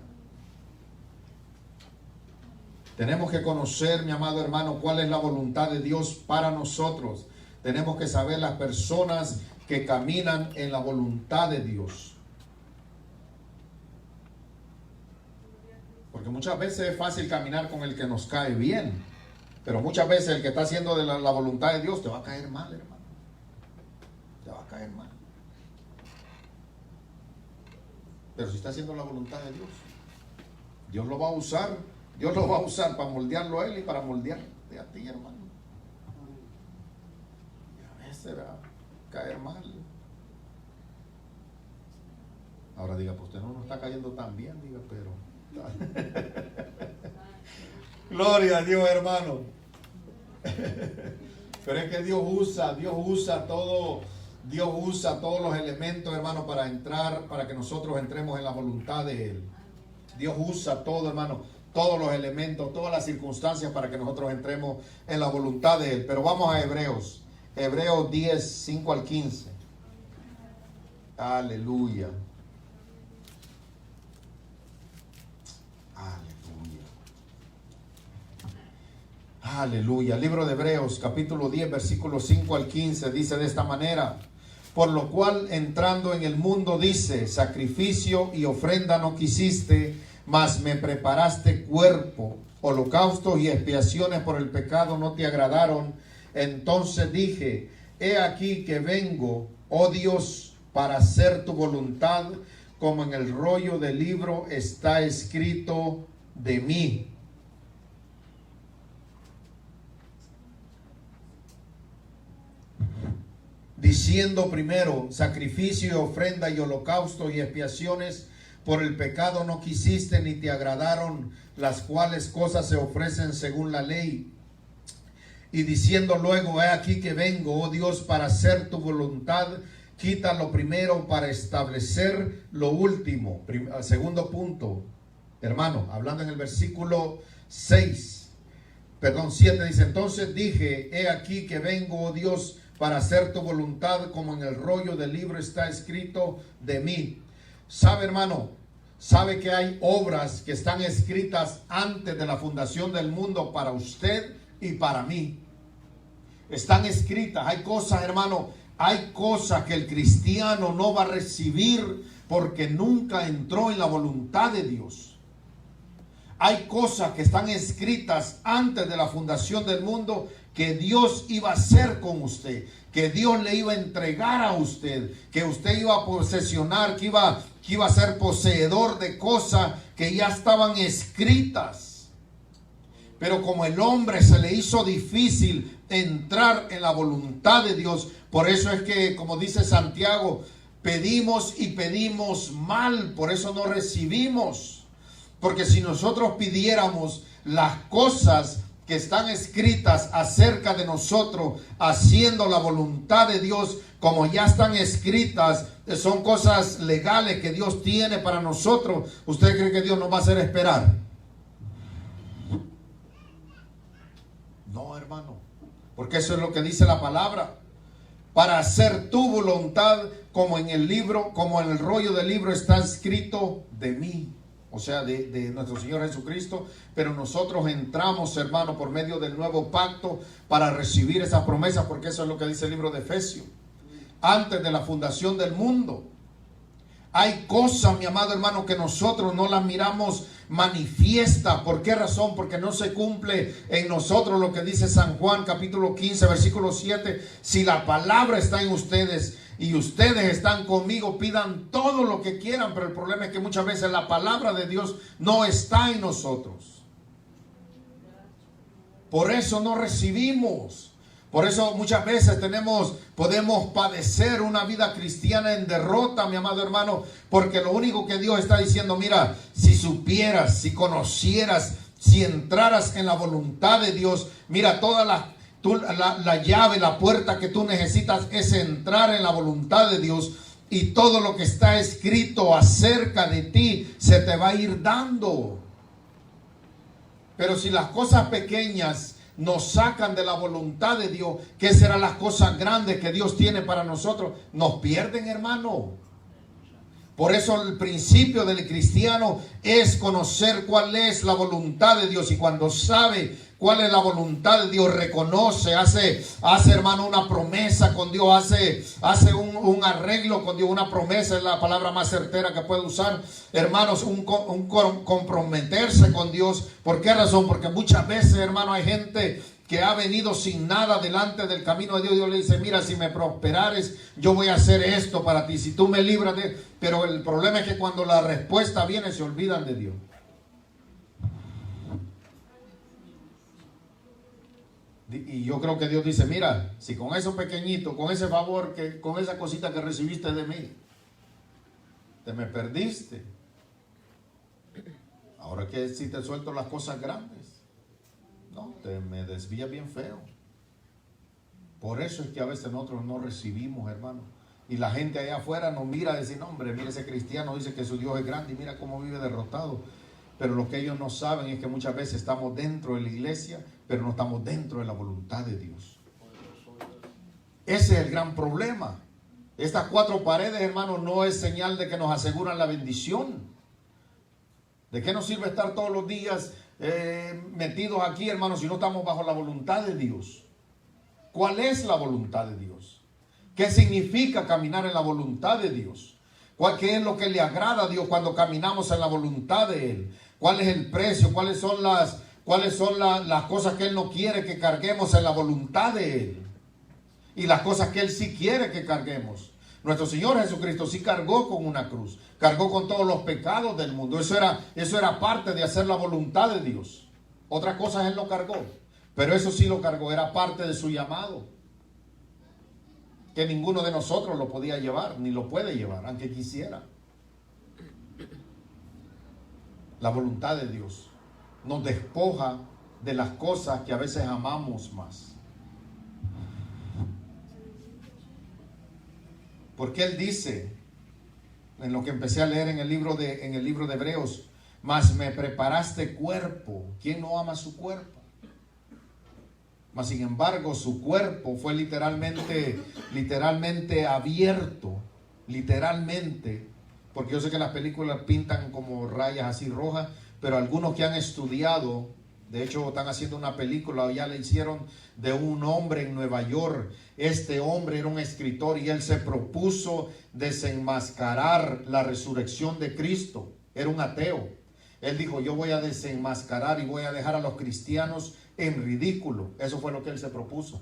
Tenemos que conocer, mi amado hermano, cuál es la voluntad de Dios para nosotros. Tenemos que saber las personas que caminan en la voluntad de Dios. Porque muchas veces es fácil caminar con el que nos cae bien, pero muchas veces el que está haciendo de la voluntad de Dios te va a caer mal, hermano. Te va a caer mal. Pero si está haciendo la voluntad de Dios, Dios lo va a usar. Dios lo va a usar para moldearlo a él y para moldearte a ti, hermano. Y a veces va a caer mal. Ahora diga: pues usted no está cayendo tan bien, diga, pero... Gloria a Dios, hermano. Pero es que Dios usa todos los elementos, hermano, para que nosotros entremos en la voluntad de Él. Dios usa todo, hermano, todos los elementos, todas las circunstancias para que nosotros entremos en la voluntad de Él. Pero vamos a Hebreos 10, 5 al 15. Aleluya. Aleluya. Libro de Hebreos, capítulo 10, versículos 5 al 15, dice de esta manera: por lo cual, entrando en el mundo, dice: sacrificio y ofrenda no quisiste, mas me preparaste cuerpo. Holocaustos y expiaciones por el pecado no te agradaron. Entonces dije: he aquí que vengo, oh Dios, para hacer tu voluntad, como en el rollo del libro está escrito de mí. Diciendo primero: sacrificio y ofrenda y holocausto y expiaciones por el pecado no quisiste, ni te agradaron, las cuales cosas se ofrecen según la ley. Y diciendo luego: he aquí que vengo, oh Dios, para hacer tu voluntad, quita lo primero para establecer lo último. Segundo punto, hermano, hablando en el versículo 7, dice: entonces dije: he aquí que vengo, oh Dios, para hacer tu voluntad, como en el rollo del libro está escrito de mí. ¿Sabe, hermano? ¿Sabe que hay obras que están escritas antes de la fundación del mundo para usted y para mí? Están escritas. Hay cosas, hermano, hay cosas que el cristiano no va a recibir porque nunca entró en la voluntad de Dios. Hay cosas que están escritas antes de la fundación del mundo que Dios iba a hacer con usted, que Dios le iba a entregar a usted, que usted iba a posesionar, que iba a ser poseedor de cosas que ya estaban escritas. Pero como el hombre se le hizo difícil entrar en la voluntad de Dios, por eso es que, como dice Santiago, pedimos y pedimos mal, por eso no recibimos. Porque si nosotros pidiéramos las cosas que están escritas acerca de nosotros, haciendo la voluntad de Dios, como ya están escritas, son cosas legales que Dios tiene para nosotros, ¿usted cree que Dios nos va a hacer esperar? No, hermano, porque eso es lo que dice la palabra: para hacer tu voluntad, como en el libro, como en el rollo del libro está escrito de mí. o sea, de nuestro Señor Jesucristo, pero nosotros entramos, hermano, por medio del nuevo pacto para recibir esas promesas, porque eso es lo que dice el libro de Efesios. Antes de la fundación del mundo, hay cosas, mi amado hermano, que nosotros no las miramos manifiesta. ¿Por qué razón? Porque no se cumple en nosotros lo que dice San Juan capítulo 15 versículo 7. Si la palabra está en ustedes y ustedes están conmigo, pidan todo lo que quieran. Pero el problema es que muchas veces la palabra de Dios no está en nosotros. Por eso no recibimos. Por eso muchas veces podemos padecer una vida cristiana en derrota, mi amado hermano, porque lo único que Dios está diciendo, mira, si supieras, si conocieras, si entraras en la voluntad de Dios, mira, toda la llave, la puerta que tú necesitas es entrar en la voluntad de Dios, y todo lo que está escrito acerca de ti se te va a ir dando. Pero si las cosas pequeñas nos sacan de la voluntad de Dios, ¿qué serán las cosas grandes que Dios tiene para nosotros? Nos pierden, hermano. Por eso el principio del cristiano es conocer cuál es la voluntad de Dios. Y cuando sabe cuál es la voluntad de Dios, reconoce, hace hermano una promesa con Dios, hace un arreglo con Dios. Una promesa es la palabra más certera que puede usar, hermanos, un comprometerse con Dios. ¿Por qué razón? Porque muchas veces, hermano, hay gente que ha venido sin nada delante del camino de Dios. Dios le dice, mira, si me prosperares, yo voy a hacer esto para ti, si tú me libras de... Pero el problema es que cuando la respuesta viene, se olvidan de Dios. Y yo creo que Dios dice, mira, si con eso pequeñito, con ese favor, con esa cosita que recibiste de mí, te me perdiste. Ahora que si te suelto las cosas grandes, no, te me desvías bien feo. Por eso es que a veces nosotros no recibimos, hermano. Y la gente allá afuera nos mira y dice, no, hombre, mira, ese cristiano dice que su Dios es grande y mira cómo vive derrotado. Pero lo que ellos no saben es que muchas veces estamos dentro de la iglesia, pero no estamos dentro de la voluntad de Dios. Ese es el gran problema. Estas 4 paredes, hermano, no es señal de que nos aseguran la bendición. ¿De qué nos sirve estar todos los días metidos aquí, hermano, si no estamos bajo la voluntad de Dios? ¿Cuál es la voluntad de Dios? ¿Qué significa caminar en la voluntad de Dios? ¿Qué es lo que le agrada a Dios cuando caminamos en la voluntad de Él? ¿Cuál es el precio? ¿Cuáles son las cosas que Él no quiere que carguemos en la voluntad de Él? Y las cosas que Él sí quiere que carguemos. Nuestro Señor Jesucristo sí cargó con una cruz. Cargó con todos los pecados del mundo. Eso era parte de hacer la voluntad de Dios. Otras cosas Él no cargó. Pero eso sí lo cargó. Era parte de su llamado. Que ninguno de nosotros lo podía llevar, ni lo puede llevar, aunque quisiera. La voluntad de Dios nos despoja de las cosas que a veces amamos más. Porque Él dice, en lo que empecé a leer en el libro de Hebreos, mas me preparaste cuerpo. ¿Quién no ama su cuerpo? Mas sin embargo su cuerpo fue literalmente abierto, literalmente, porque yo sé que las películas pintan como rayas así rojas, pero algunos que han estudiado, de hecho están haciendo una película, ya le hicieron, de un hombre en Nueva York. Este hombre era un escritor y él se propuso desenmascarar la resurrección de Cristo. Era un ateo. Él dijo, yo voy a desenmascarar y voy a dejar a los cristianos en ridículo. Eso fue lo que él se propuso.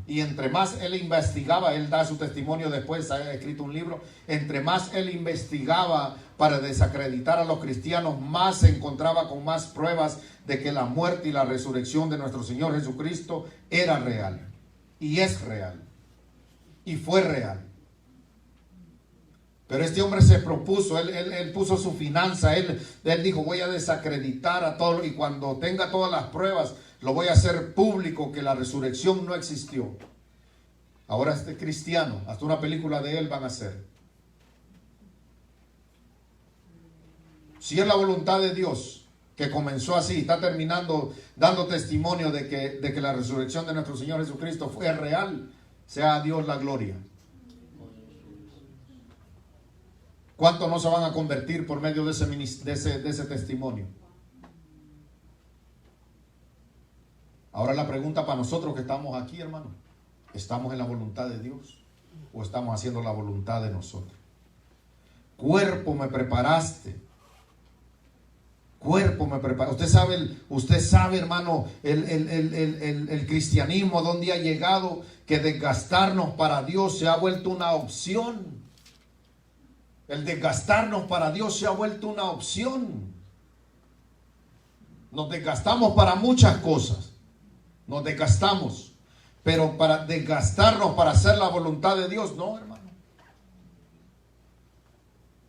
Y entre más él investigaba, él da su testimonio después, ha escrito un libro, entre más él investigaba para desacreditar a los cristianos, más se encontraba con más pruebas de que la muerte y la resurrección de nuestro Señor Jesucristo era real. Y es real. Y fue real. Pero este hombre se propuso, él puso su finanza, él dijo, voy a desacreditar a todos, y cuando tenga todas las pruebas, lo voy a hacer público que la resurrección no existió. Ahora este cristiano, hasta una película de él van a hacer. Si es la voluntad de Dios, que comenzó así, está terminando dando testimonio de que la resurrección de nuestro Señor Jesucristo fue real, sea a Dios la gloria. ¿Cuántos no se van a convertir por medio de ese testimonio? Ahora la pregunta para nosotros que estamos aquí, hermano: ¿estamos en la voluntad de Dios o estamos haciendo la voluntad de nosotros? Cuerpo me preparaste. Cuerpo me preparaste. Usted sabe, hermano, el cristianismo donde ha llegado, que desgastarnos para Dios se ha vuelto una opción. El desgastarnos para Dios se ha vuelto una opción. Nos desgastamos para muchas cosas. Nos desgastamos. Pero para desgastarnos para hacer la voluntad de Dios, no, hermano.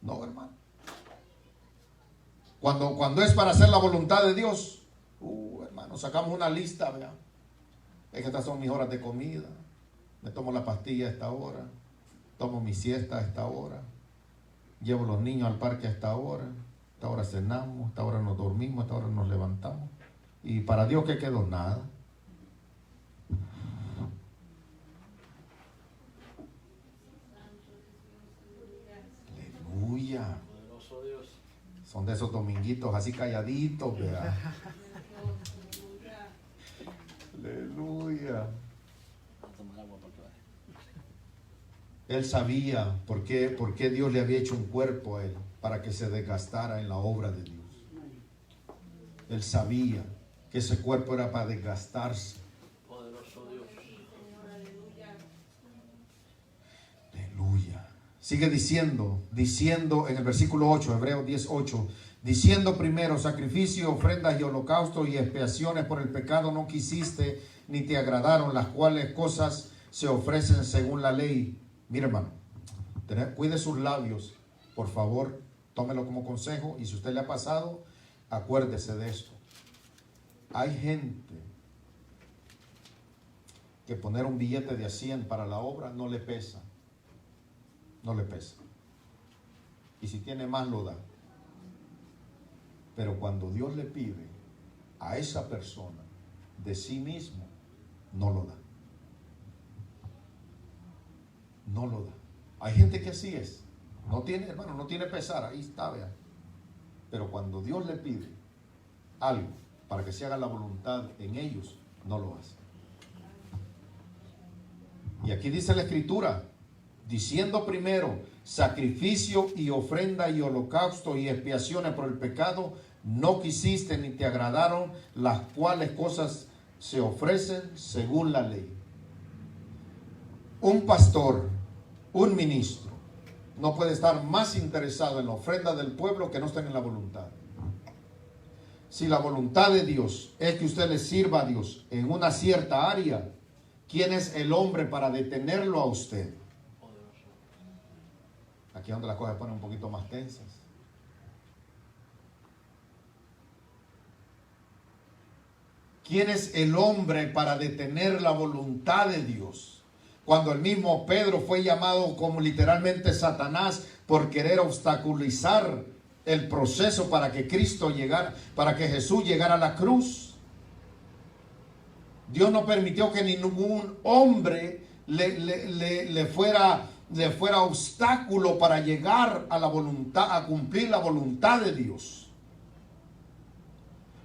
No, hermano. Cuando es para hacer la voluntad de Dios, hermano, sacamos una lista, vea. Es que estas son mis horas de comida. Me tomo la pastilla a esta hora. Tomo mi siesta a esta hora. Llevo los niños al parque a esta hora. A esta hora cenamos, a esta hora nos dormimos, a esta hora nos levantamos. Y para Dios, ¿qué quedó? Nada. Aleluya. Son de esos dominguitos así calladitos, ¿verdad? Aleluya. Él sabía por qué Dios le había hecho un cuerpo a él, para que se desgastara en la obra de Dios. Él sabía que ese cuerpo era para desgastarse. Poderoso Dios. Aleluya. Sigue diciendo en el versículo 8, Hebreos 10:8, diciendo primero: sacrificio, ofrendas y holocaustos y expiaciones por el pecado no quisiste, ni te agradaron, las cuales cosas se ofrecen según la ley. Mira, hermano, cuide sus labios, por favor, tómelo como consejo, y si usted le ha pasado, acuérdese de esto. Hay gente que poner un billete de 100 para la obra no le pesa. No le pesa. Y si tiene más, lo da. Pero cuando Dios le pide a esa persona de sí mismo, no lo da. No lo da. Hay gente que así es. No tiene, hermano, no tiene pesar. Ahí está, vean. Pero cuando Dios le pide algo para que se haga la voluntad en ellos, no lo hace. Y aquí dice la Escritura, diciendo primero: sacrificio y ofrenda y holocausto y expiaciones por el pecado no quisiste, ni te agradaron, las cuales cosas se ofrecen según la ley. Un pastor, un ministro, no puede estar más interesado en la ofrenda del pueblo que no estar en la voluntad. Si la voluntad de Dios es que usted le sirva a Dios en una cierta área, ¿quién es el hombre para detenerlo a usted? Aquí es donde las cosas se ponen un poquito más tensas. ¿Quién es el hombre para detener la voluntad de Dios? Cuando el mismo Pedro fue llamado como literalmente Satanás por querer obstaculizar el proceso para que Cristo llegara, para que Jesús llegara a la cruz. Dios no permitió que ningún hombre le fuera obstáculo para llegar a la voluntad, a cumplir la voluntad de Dios.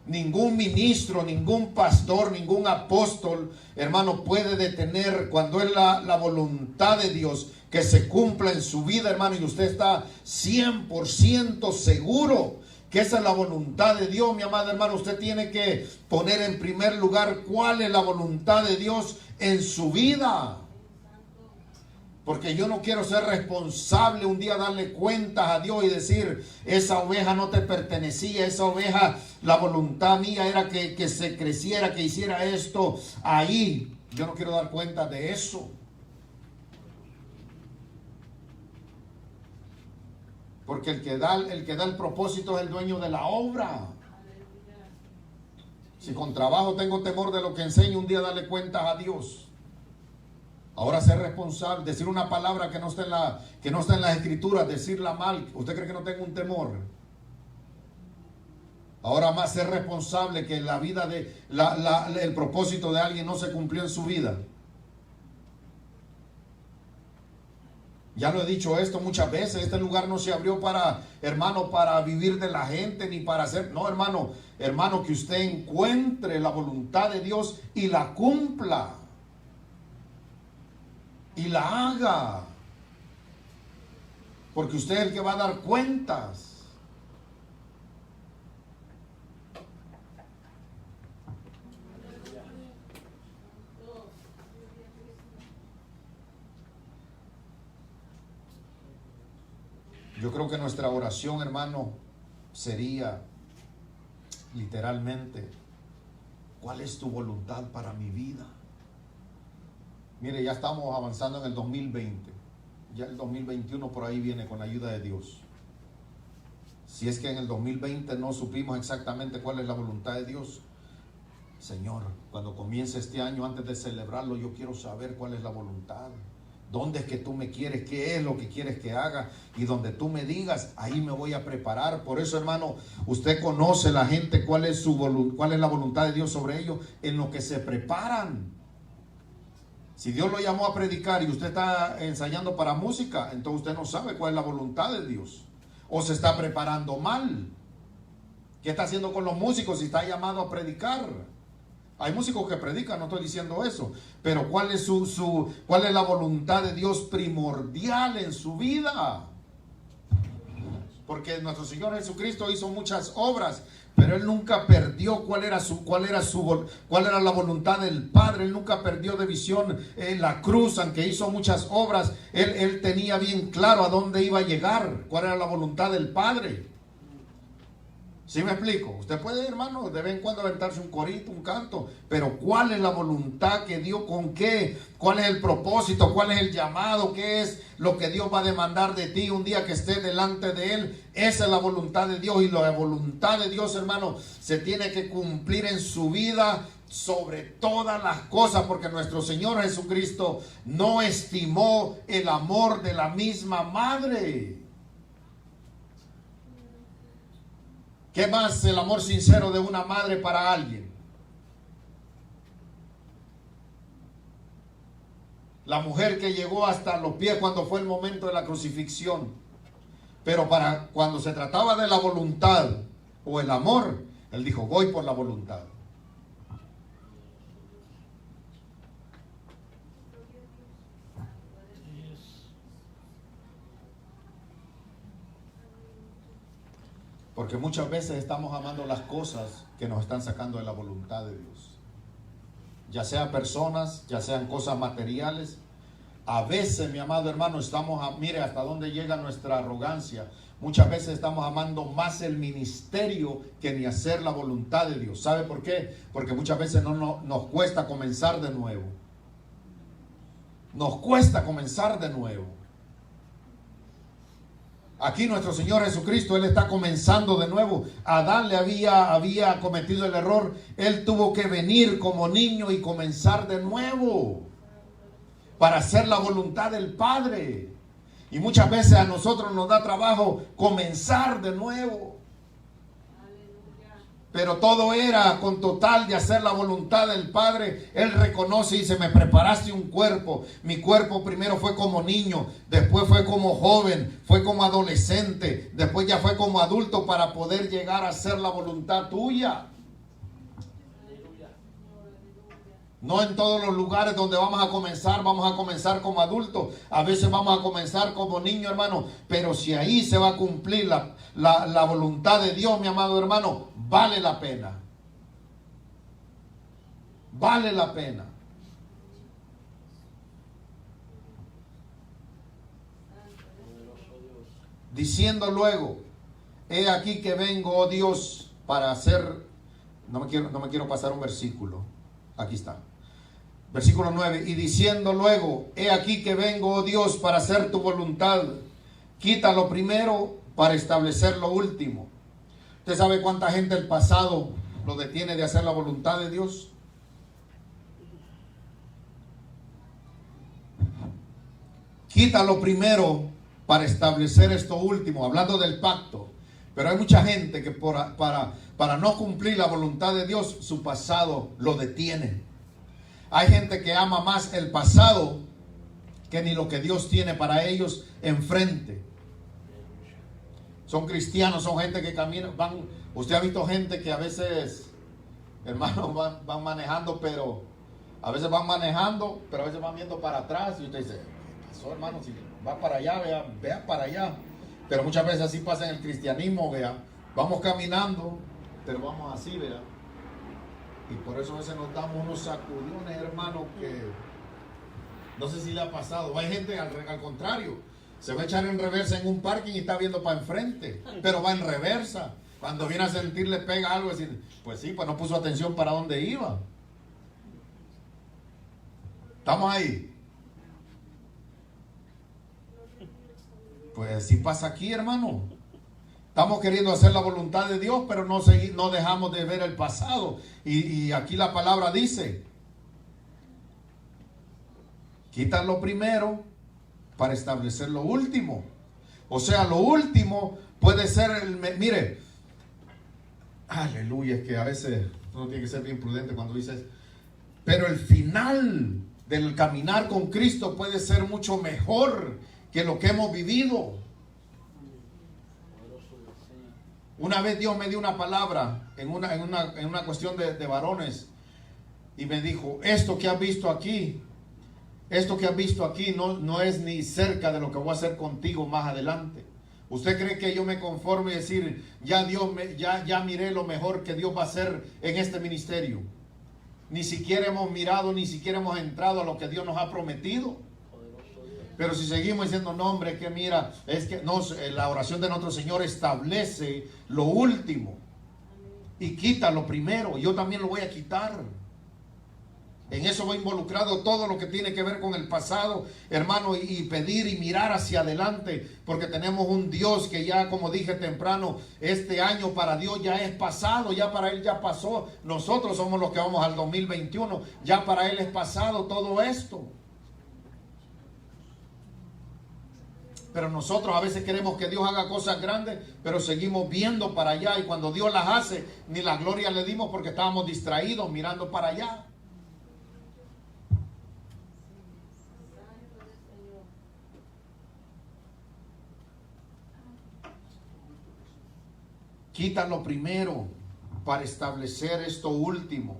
Ningún ministro, ningún pastor, ningún apóstol, hermano, puede detener cuando es la voluntad de Dios que se cumpla en su vida, hermano, y usted está 100% seguro que esa es la voluntad de Dios, mi amado hermano. Usted tiene que poner en primer lugar cuál es la voluntad de Dios en su vida. Porque yo no quiero ser responsable un día darle cuentas a Dios y decir: esa oveja no te pertenecía, esa oveja, la voluntad mía era que se creciera, que hiciera esto ahí. Yo no quiero dar cuenta de eso. Porque el que da el propósito es el dueño de la obra. Si con trabajo tengo temor de lo que enseño, un día darle cuentas a Dios. Ahora ser responsable, decir una palabra que no está en las escrituras, decirla mal. ¿Usted cree que no tengo un temor? Ahora más ser responsable que la vida el propósito de alguien no se cumplió en su vida. Ya lo he dicho esto muchas veces, este lugar no se abrió para, hermano, para vivir de la gente ni para hacer, no, hermano, que usted encuentre la voluntad de Dios y la cumpla y la haga, porque usted es el que va a dar cuentas. Yo creo que nuestra oración, hermano, sería literalmente: ¿cuál es tu voluntad para mi vida? Mire, ya estamos avanzando en el 2020. Ya el 2021 por ahí viene con la ayuda de Dios. Si es que en el 2020 no supimos exactamente cuál es la voluntad de Dios, Señor, cuando comience este año, antes de celebrarlo, yo quiero saber cuál es la voluntad. ¿Dónde es que tú me quieres? ¿Qué es lo que quieres que haga? Y donde tú me digas, ahí me voy a preparar. Por eso, hermano, usted conoce la gente, cuál es la voluntad de Dios sobre ellos, en lo que se preparan. Si Dios lo llamó a predicar y usted está ensayando para música, entonces usted no sabe cuál es la voluntad de Dios. O se está preparando mal. ¿Qué está haciendo con los músicos si está llamado a predicar? Hay músicos que predican, no estoy diciendo eso, pero ¿cuál es cuál es la voluntad de Dios primordial en su vida? Porque nuestro Señor Jesucristo hizo muchas obras, pero Él nunca perdió cuál era la voluntad del Padre. Él nunca perdió de visión la cruz, aunque hizo muchas obras. Él tenía bien claro a dónde iba a llegar, cuál era la voluntad del Padre. ¿Sí me explico? Usted puede, hermano, de vez en cuando aventarse un corito, un canto, pero ¿cuál es la voluntad que Dios, con qué? ¿Cuál es el propósito? ¿Cuál es el llamado? ¿Qué es lo que Dios va a demandar de ti un día que esté delante de Él? Esa es la voluntad de Dios, y la voluntad de Dios, hermano, se tiene que cumplir en su vida sobre todas las cosas, porque nuestro Señor Jesucristo no estimó el amor de la misma madre. ¿Qué más el amor sincero de una madre para alguien? La mujer que llegó hasta los pies cuando fue el momento de la crucifixión. Pero cuando se trataba de la voluntad o el amor, Él dijo, voy por la voluntad. Porque muchas veces estamos amando las cosas que nos están sacando de la voluntad de Dios. Ya sean personas, ya sean cosas materiales. A veces, mi amado hermano, mire hasta dónde llega nuestra arrogancia. Muchas veces estamos amando más el ministerio que ni hacer la voluntad de Dios. ¿Sabe por qué? Porque muchas veces nos cuesta comenzar de nuevo. Nos cuesta comenzar de nuevo. Aquí nuestro Señor Jesucristo, Él está comenzando de nuevo. Adán le había cometido el error. Él tuvo que venir como niño y comenzar de nuevo para hacer la voluntad del Padre. Y muchas veces a nosotros nos da trabajo comenzar de nuevo. Pero todo era con total de hacer la voluntad del Padre. Él reconoce y dice, me preparaste un cuerpo. Mi cuerpo primero fue como niño, después fue como joven, fue como adolescente, después ya fue como adulto para poder llegar a hacer la voluntad tuya. No en todos los lugares donde vamos a comenzar como adultos. A veces vamos a comenzar como niños, hermano. Pero si ahí se va a cumplir la voluntad de Dios, mi amado hermano, vale la pena. Vale la pena. Diciendo luego, he aquí que vengo, oh Dios, para hacer... No me quiero pasar un versículo. Aquí está. Versículo 9. Y diciendo luego, he aquí que vengo, oh Dios, para hacer tu voluntad. Quita lo primero para establecer lo último. ¿Usted sabe cuánta gente el pasado lo detiene de hacer la voluntad de Dios? Quita lo primero para establecer esto último, hablando del pacto. Pero hay mucha gente que para no cumplir la voluntad de Dios, su pasado lo detiene. Hay gente que ama más el pasado que ni lo que Dios tiene para ellos enfrente. Son cristianos, son gente que camina, usted ha visto gente que a veces, hermanos, van manejando, pero a veces van manejando, pero a veces van viendo para atrás y usted dice, ¿qué pasó, hermano? Si va para allá, vea para allá. Pero muchas veces así pasa en el cristianismo, vea. Vamos caminando, pero vamos así, vea. Y por eso a veces nos damos unos sacudones, hermano, que no sé si le ha pasado. Hay gente al contrario, se va a echar en reversa en un parking y está viendo para enfrente, pero va en reversa. Cuando viene a sentir le pega algo, decir, pues sí, pues no puso atención para dónde iba. ¿Estamos ahí? Pues sí pasa aquí, hermano. Estamos queriendo hacer la voluntad de Dios, pero no dejamos de ver el pasado. Y aquí la palabra dice, quitan lo primero para establecer lo último. O sea, lo último puede ser mire, aleluya, es que a veces uno tiene que ser bien prudente cuando dices, pero el final del caminar con Cristo puede ser mucho mejor que lo que hemos vivido. Una vez Dios me dio una palabra en una cuestión de varones y me dijo, esto que has visto aquí no es ni cerca de lo que voy a hacer contigo más adelante. ¿Usted cree que yo me conforme y decir, ya miré lo mejor que Dios va a hacer en este ministerio? Ni siquiera hemos mirado, ni siquiera hemos entrado a lo que Dios nos ha prometido. Pero si seguimos diciendo, no, hombre, que mira, es que no, la oración de nuestro Señor establece lo último y quita lo primero. Yo también lo voy a quitar. En eso va involucrado todo lo que tiene que ver con el pasado, hermano, y pedir y mirar hacia adelante, porque tenemos un Dios que ya, como dije temprano, este año para Dios ya es pasado, ya para Él ya pasó. Nosotros somos los que vamos al 2021, ya para Él es pasado todo esto. Pero nosotros a veces queremos que Dios haga cosas grandes, pero seguimos viendo para allá, y cuando Dios las hace, ni la gloria le dimos porque estábamos distraídos mirando para allá. Quitan lo primero para establecer esto último.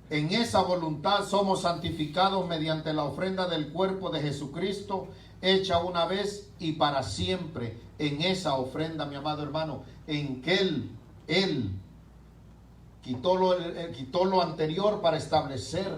En esa voluntad somos santificados mediante la ofrenda del cuerpo de Jesucristo, hecha una vez y para siempre. En esa ofrenda, mi amado hermano, en que Él quitó lo anterior para establecer.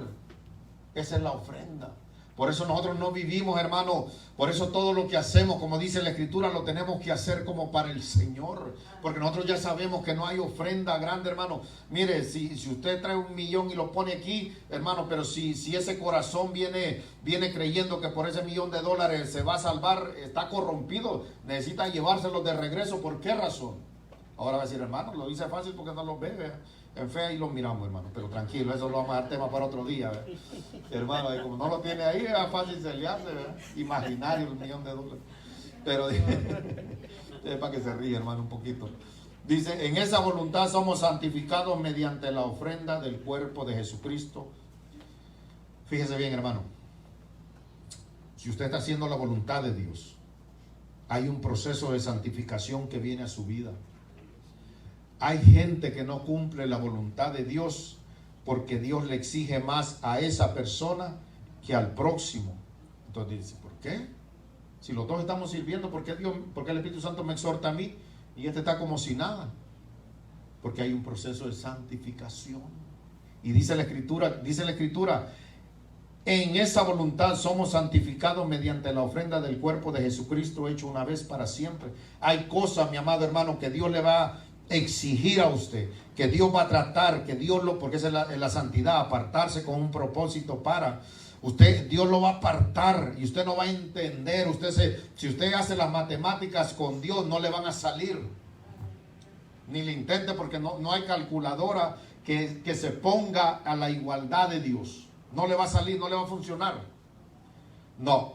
Esa es la ofrenda. Por eso nosotros no vivimos, hermano. Por eso todo lo que hacemos, como dice la Escritura, lo tenemos que hacer como para el Señor. Porque nosotros ya sabemos que no hay ofrenda grande, hermano. Mire, si usted trae $1,000,000 y lo pone aquí, hermano, pero si ese corazón viene creyendo que por ese $1,000,000 se va a salvar, está corrompido, necesita llevárselo de regreso. ¿Por qué razón? Ahora va a decir, hermano, lo hice fácil porque no lo ve, en fe ahí lo miramos, hermano, pero tranquilo, eso lo vamos a dar tema para otro día, hermano, y como no lo tiene ahí, es fácil celiarse, imaginario el $1,000,000, pero es para que se ríe, hermano, un poquito. Dice, en esa voluntad somos santificados mediante la ofrenda del cuerpo de Jesucristo. Fíjese bien, hermano, si usted está haciendo la voluntad de Dios, hay un proceso de santificación que viene a su vida. Hay gente que no cumple la voluntad de Dios porque Dios le exige más a esa persona que al próximo. Entonces dice, ¿por qué? Si los dos estamos sirviendo, ¿por qué el Espíritu Santo me exhorta a mí y este está como si nada? Porque hay un proceso de santificación. Y dice la Escritura, en esa voluntad somos santificados mediante la ofrenda del cuerpo de Jesucristo hecho una vez para siempre. Hay cosas, mi amado hermano, que Dios le va a exigir a usted, que Dios va a tratar, porque esa es la santidad, apartarse con un propósito para usted. Dios lo va a apartar y usted no va a entender. Si usted hace las matemáticas con Dios, no le van a salir, ni le intente, porque no hay calculadora que se ponga a la igualdad de Dios. No le va a salir, no le va a funcionar. No,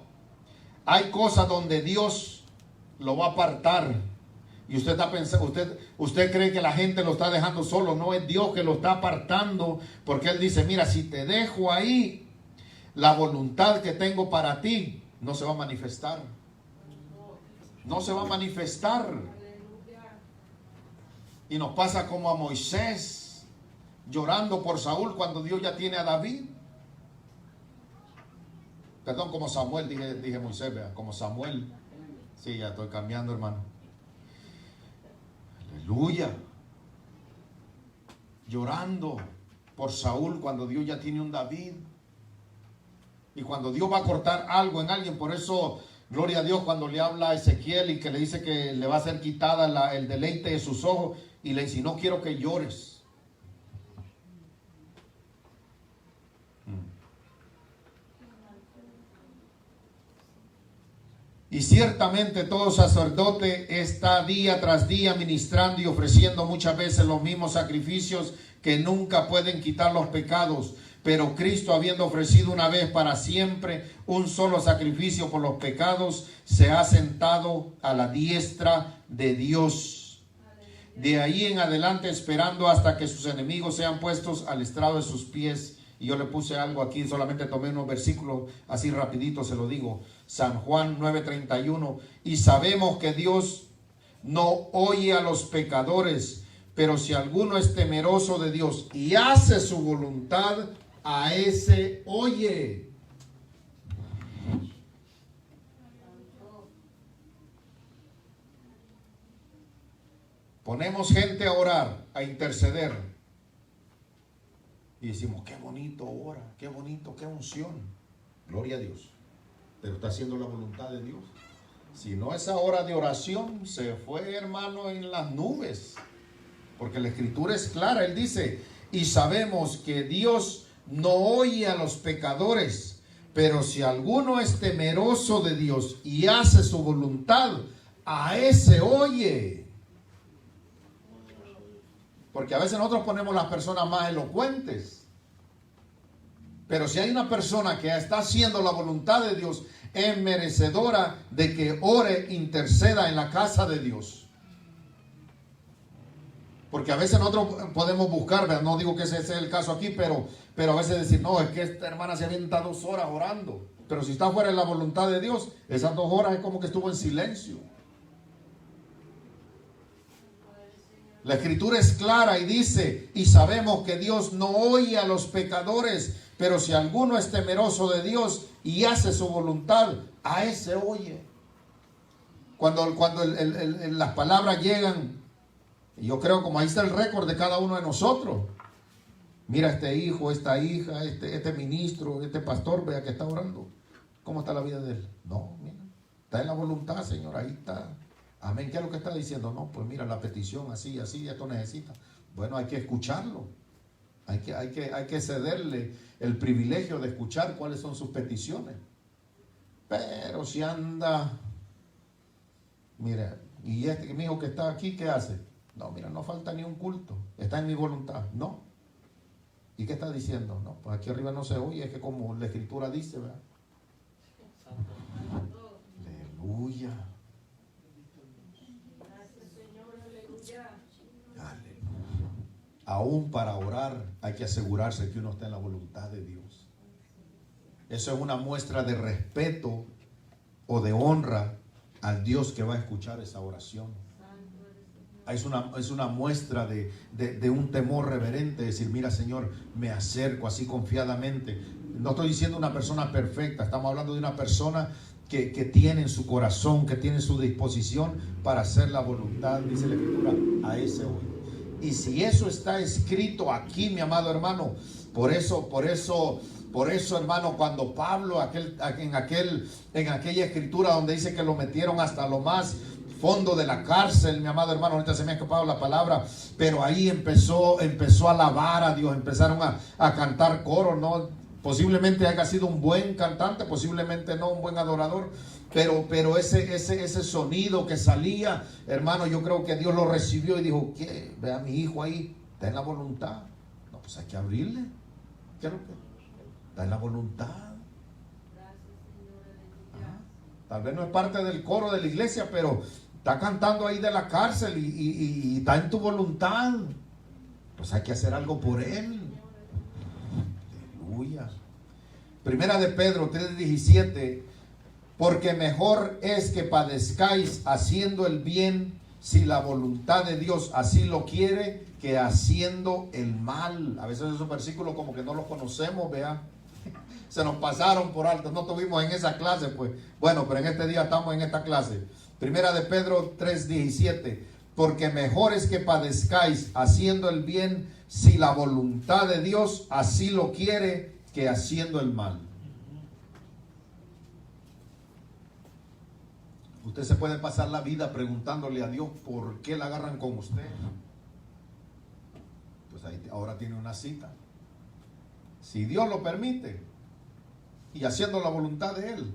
hay cosas donde Dios lo va a apartar. Y usted está pensando, usted cree que la gente lo está dejando solo. No, es Dios que lo está apartando, porque Él dice, mira, si te dejo ahí, la voluntad que tengo para ti no se va a manifestar. No se va a manifestar. Y nos pasa como a Moisés, llorando por Saúl cuando Dios ya tiene a David. Perdón, como Samuel, dije Moisés, vea, como Samuel. Sí, ya estoy cambiando, hermano. Aleluya. Llorando por Saúl cuando Dios ya tiene un David. Y cuando Dios va a cortar algo en alguien, por eso, gloria a Dios, cuando le habla a Ezequiel y que le dice que le va a ser quitada el deleite de sus ojos, y le dice, no quiero que llores. Y ciertamente todo sacerdote está día tras día ministrando y ofreciendo muchas veces los mismos sacrificios que nunca pueden quitar los pecados. Pero Cristo, habiendo ofrecido una vez para siempre un solo sacrificio por los pecados, se ha sentado a la diestra de Dios. De ahí en adelante, esperando hasta que sus enemigos sean puestos al estrado de sus pies. Y yo le puse algo aquí, solamente tomé unos versículos, así rapidito se lo digo. San Juan 9:31. Y sabemos que Dios no oye a los pecadores, pero si alguno es temeroso de Dios y hace su voluntad, a ese oye. Ponemos gente a orar, a interceder, y decimos, qué bonito ora, qué bonito, qué unción. Gloria a Dios. Pero está haciendo la voluntad de Dios. Si no, esa hora de oración se fue, hermano, en las nubes. Porque la escritura es clara. Él dice, y sabemos que Dios no oye a los pecadores, pero si alguno es temeroso de Dios y hace su voluntad, a ese oye. Porque a veces nosotros ponemos las personas más elocuentes. Pero si hay una persona que está haciendo la voluntad de Dios, es merecedora de que ore, interceda en la casa de Dios. Porque a veces nosotros podemos buscar, ¿verdad? No digo que ese sea el caso aquí, pero a veces decir, no, es que esta hermana se avienta 2 horas orando. Pero si está fuera de la voluntad de Dios, esas 2 horas es como que estuvo en silencio. La escritura es clara y dice, y sabemos que Dios no oye a los pecadores, pero si alguno es temeroso de Dios y hace su voluntad, a ese oye. Cuando las palabras llegan, y yo creo como ahí está el récord de cada uno de nosotros. Mira este hijo, esta hija, este ministro, este pastor, vea que está orando. ¿Cómo está la vida de él? No, mira, está en la voluntad, Señor, ahí está. Amén. ¿Qué es lo que está diciendo? No, pues mira, la petición así, esto necesita. Bueno, hay que escucharlo. Hay que cederle el privilegio de escuchar cuáles son sus peticiones. Pero si anda, mira, y mi hijo que está aquí, ¿qué hace? No, mira, no falta ni un culto. Está en mi voluntad. No. ¿Y qué está diciendo? No, pues aquí arriba no se oye, es que como la escritura dice, ¿verdad? Aleluya. Aún para orar hay que asegurarse que uno está en la voluntad de Dios. Eso es una muestra de respeto o de honra al Dios que va a escuchar esa oración. Es una muestra de un temor reverente, decir, mira, Señor, me acerco así confiadamente. No estoy diciendo una persona perfecta, estamos hablando de una persona que tiene en su corazón, que tiene en su disposición para hacer la voluntad, dice la escritura, a ese hoy. Y si eso está escrito aquí, mi amado hermano, por eso, hermano, cuando Pablo, en aquella escritura donde dice que lo metieron hasta lo más fondo de la cárcel, mi amado hermano, ahorita se me ha escapado la palabra, pero ahí empezó a alabar a Dios, empezaron a cantar coros, ¿no? Posiblemente haya sido un buen cantante, posiblemente no un buen adorador, pero ese sonido que salía, hermano, yo creo que Dios lo recibió y dijo, ¿qué? Ve a mi hijo ahí, está en la voluntad. No, pues hay que abrirle. ¿Qué es lo que? Está en la voluntad. Tal vez no es parte del coro de la iglesia, pero está cantando ahí de la cárcel y está en tu voluntad. Pues hay que hacer algo por él. Aleluya. Primera de Pedro 3:17, porque mejor es que padezcáis haciendo el bien, si la voluntad de Dios así lo quiere, que haciendo el mal. A veces esos versículos como que no los conocemos, vea. Se nos pasaron por alto, no tuvimos en esa clase, pues. Bueno, pero en este día estamos en esta clase. Primera de Pedro 3:17, porque mejor es que padezcáis haciendo el bien, si la voluntad de Dios así lo quiere, que haciendo el mal. Usted se puede pasar la vida preguntándole a Dios por qué la agarran con usted. Pues ahí ahora tiene una cita. Si Dios lo permite y haciendo la voluntad de Él.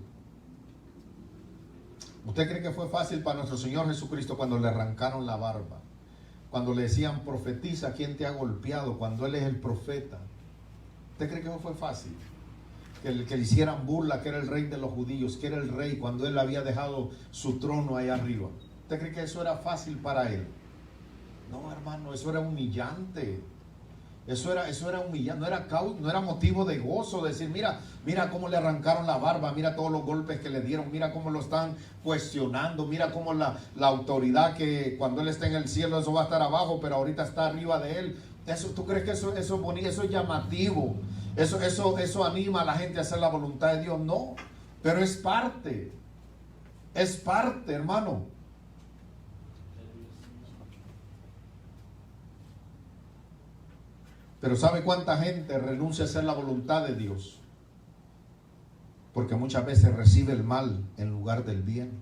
¿Usted cree que fue fácil para nuestro Señor Jesucristo cuando le arrancaron la barba? Cuando le decían profetiza, ¿quién te ha golpeado? Cuando Él es el profeta. ¿Usted cree que no fue fácil? Que le hicieran burla, que era el rey de los judíos, que era el rey cuando Él había dejado su trono ahí arriba. ¿Usted cree que eso era fácil para Él? No, hermano, eso era humillante. Eso era humillante, no era motivo de gozo, decir, mira cómo le arrancaron la barba, mira todos los golpes que le dieron, mira cómo lo están cuestionando, mira cómo la autoridad, que cuando Él está en el cielo eso va a estar abajo, pero ahorita está arriba de Él. ¿Tú crees que eso es bonito, eso es llamativo? Eso anima a la gente a hacer la voluntad de Dios. No, pero es parte, hermano. Pero ¿sabe cuánta gente renuncia a hacer la voluntad de Dios? Porque muchas veces recibe el mal en lugar del bien.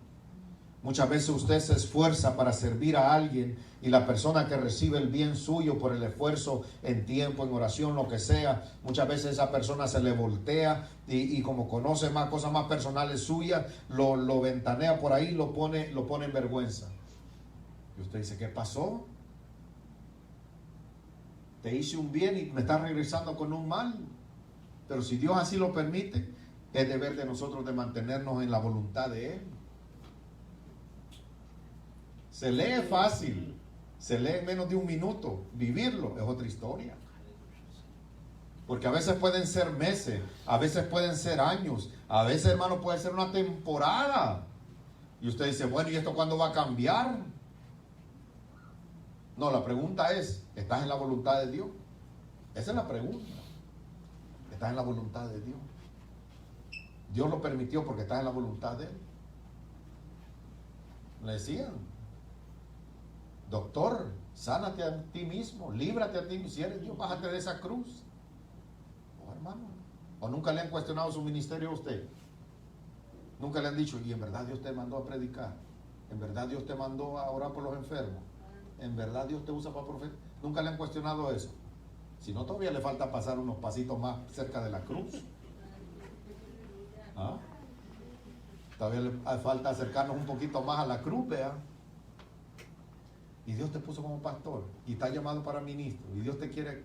Muchas veces usted se esfuerza para servir a alguien y la persona que recibe el bien suyo por el esfuerzo en tiempo, en oración, lo que sea, muchas veces esa persona se le voltea y como conoce más cosas más personales suyas, lo ventanea por ahí, lo pone en vergüenza. Y usted dice, ¿qué pasó? Te hice un bien y me estás regresando con un mal. Pero si Dios así lo permite, es deber de nosotros de mantenernos en la voluntad de Él. Se lee fácil, se lee en menos de un minuto. Vivirlo es otra historia. Porque a veces pueden ser meses, a veces pueden ser años, a veces, hermano, puede ser una temporada. Y usted dice, bueno, ¿y esto cuándo va a cambiar? No, la pregunta es, ¿estás en la voluntad de Dios? Esa es la pregunta. ¿Estás en la voluntad de Dios? Dios lo permitió porque estás en la voluntad de Él. Le decían, doctor, sánate a ti mismo, líbrate a ti mismo. Si eres Dios, bájate de esa cruz. Oh, hermano. ¿O nunca le han cuestionado su ministerio a usted? Nunca le han dicho, y en verdad Dios te mandó a predicar, en verdad Dios te mandó a orar por los enfermos, en verdad Dios te usa para profetizar. Nunca le han cuestionado eso. Si no, todavía le falta pasar unos pasitos más cerca de la cruz. ¿Ah? Todavía le falta acercarnos un poquito más a la cruz, vea. Y Dios te puso como pastor y está llamado para ministro. Y Dios te quiere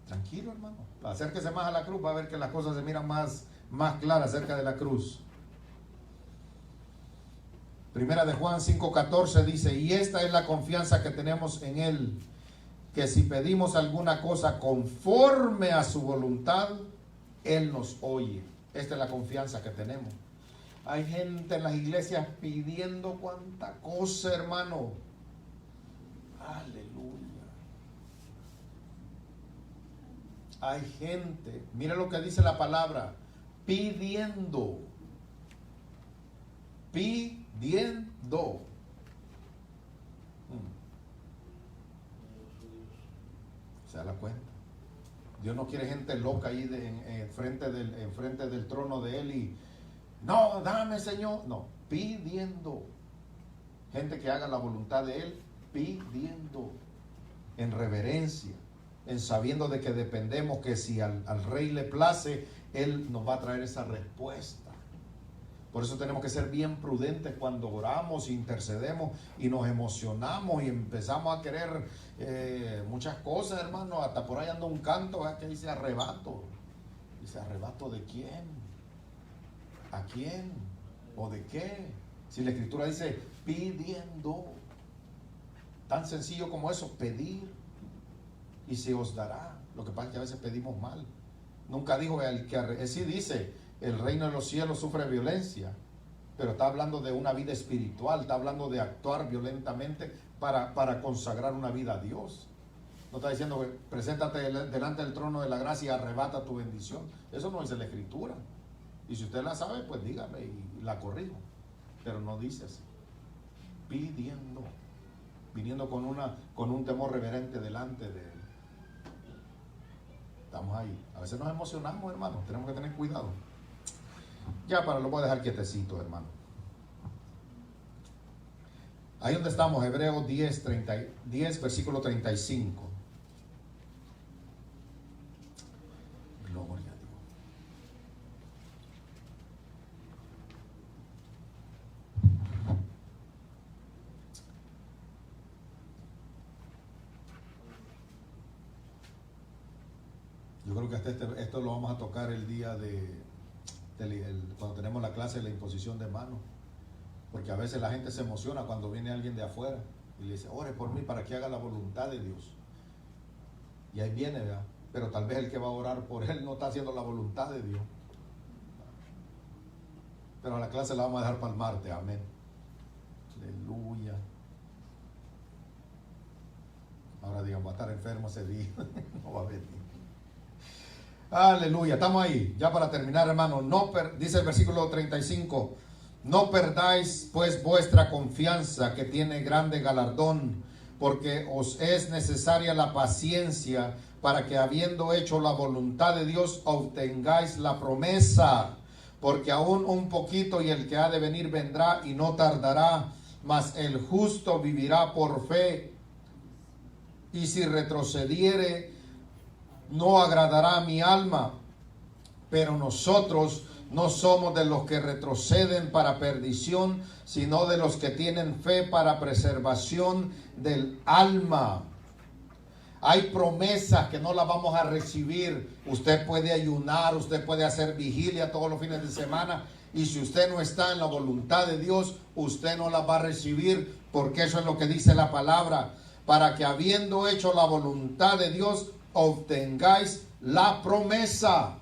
tranquilo, hermano. Acérquese más a la cruz, va a ver que las cosas se miran más claras cerca de la cruz. Primera de Juan 5:14 dice, y esta es la confianza que tenemos en Él, que si pedimos alguna cosa conforme a su voluntad, Él nos oye. Esta es la confianza que tenemos. Hay gente en las iglesias pidiendo cuánta cosa, hermano. Aleluya. Hay gente, mire lo que dice la palabra, pidiendo. ¿Se da la cuenta? Dios no quiere gente loca ahí enfrente del trono de Él y no, dame, Señor. No, pidiendo. Gente que haga la voluntad de Él, pidiendo, en reverencia, en sabiendo de que dependemos, que si al Rey le place, Él nos va a traer esa respuesta. Por eso tenemos que ser bien prudentes cuando oramos, intercedemos y nos emocionamos y empezamos a querer muchas cosas, hermano. Hasta por ahí anda un canto que dice arrebato. Dice, ¿arrebato de quién? ¿A quién? ¿O de qué? Si la Escritura dice pidiendo. Tan sencillo como eso, pedir y se os dará. Lo que pasa es que a veces pedimos mal. Nunca dijo sí dice, el reino de los cielos sufre violencia, pero está hablando de una vida espiritual, está hablando de actuar violentamente para consagrar una vida a Dios. No está diciendo que preséntate delante del trono de la gracia y arrebata tu bendición. Eso no dice la Escritura. Y si usted la sabe, pues dígame y la corrijo. Pero no dice así. Pidiendo, viniendo con un temor reverente delante de Él. Estamos ahí. A veces nos emocionamos, hermanos. Tenemos que tener cuidado. Ya lo voy a dejar quietecito, hermano. Ahí donde estamos, Hebreos 10, versículo 35. Gloria a Dios. Yo creo que hasta esto lo vamos a tocar el día cuando tenemos la clase de la imposición de manos. Porque a veces la gente se emociona cuando viene alguien de afuera y le dice, ore por mí para que haga la voluntad de Dios. Y ahí viene, ¿verdad? Pero tal vez el que va a orar por él no está haciendo la voluntad de Dios. Pero la clase la vamos a dejar para el martes, amén. Aleluya. Ahora digan, va a estar enfermo ese día. No va a venir. Aleluya, estamos ahí. Ya para terminar, hermano, dice el versículo 35. No perdáis pues vuestra confianza, que tiene grande galardón, porque os es necesaria la paciencia, para que habiendo hecho la voluntad de Dios obtengáis la promesa. Porque aún un poquito y el que ha de venir vendrá y no tardará, mas el justo vivirá por fe. Y si retrocediere, no agradará a mi alma. Pero nosotros no somos de los que retroceden para perdición, sino de los que tienen fe para preservación del alma. Hay promesas que no las vamos a recibir. Usted puede ayunar, usted puede hacer vigilia todos los fines de semana, y si usted no está en la voluntad de Dios, usted no las va a recibir, porque eso es lo que dice la palabra, para que habiendo hecho la voluntad de Dios, obtengáis la promesa.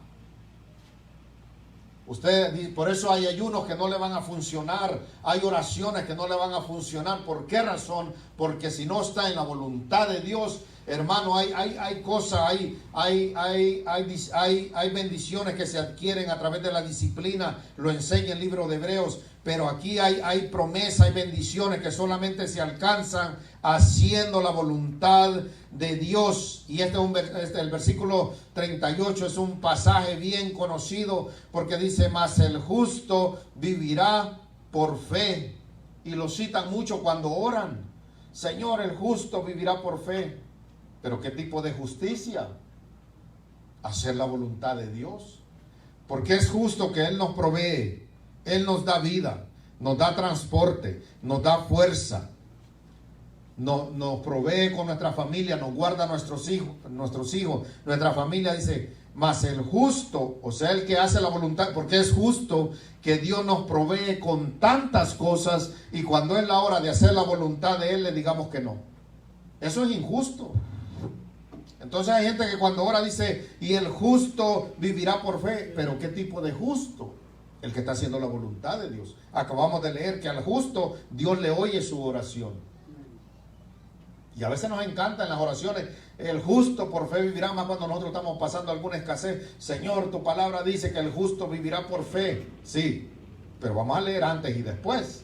Usted, por eso hay ayunos que no le van a funcionar, hay oraciones que no le van a funcionar. ¿Por qué razón? Porque si no está en la voluntad de Dios, hermano, hay cosas, hay bendiciones que se adquieren a través de la disciplina, lo enseña el libro de Hebreos, pero aquí hay promesas, hay bendiciones que solamente se alcanzan haciendo la voluntad de Dios. Y el versículo 38 es un pasaje bien conocido, porque dice, mas el justo vivirá por fe. Y lo citan mucho cuando oran. Señor, el justo vivirá por fe. Pero ¿qué tipo de justicia? Hacer la voluntad de Dios. Porque es justo que Él nos provee, Él nos da vida, nos da transporte, nos da fuerza, nos provee con nuestra familia, nos guarda nuestros hijos, nuestra familia. Dice, mas el justo, o sea, el que hace la voluntad, porque es justo que Dios nos provee con tantas cosas, y cuando es la hora de hacer la voluntad de Él, le digamos que no. Eso es injusto. Entonces hay gente que cuando ora dice, y el justo vivirá por fe. Pero ¿qué tipo de justo? El que está haciendo la voluntad de Dios. Acabamos de leer que al justo Dios le oye su oración. Y a veces nos encantan las oraciones, el justo por fe vivirá, más cuando nosotros estamos pasando alguna escasez. Señor, tu palabra dice que el justo vivirá por fe. Sí, pero vamos a leer antes y después.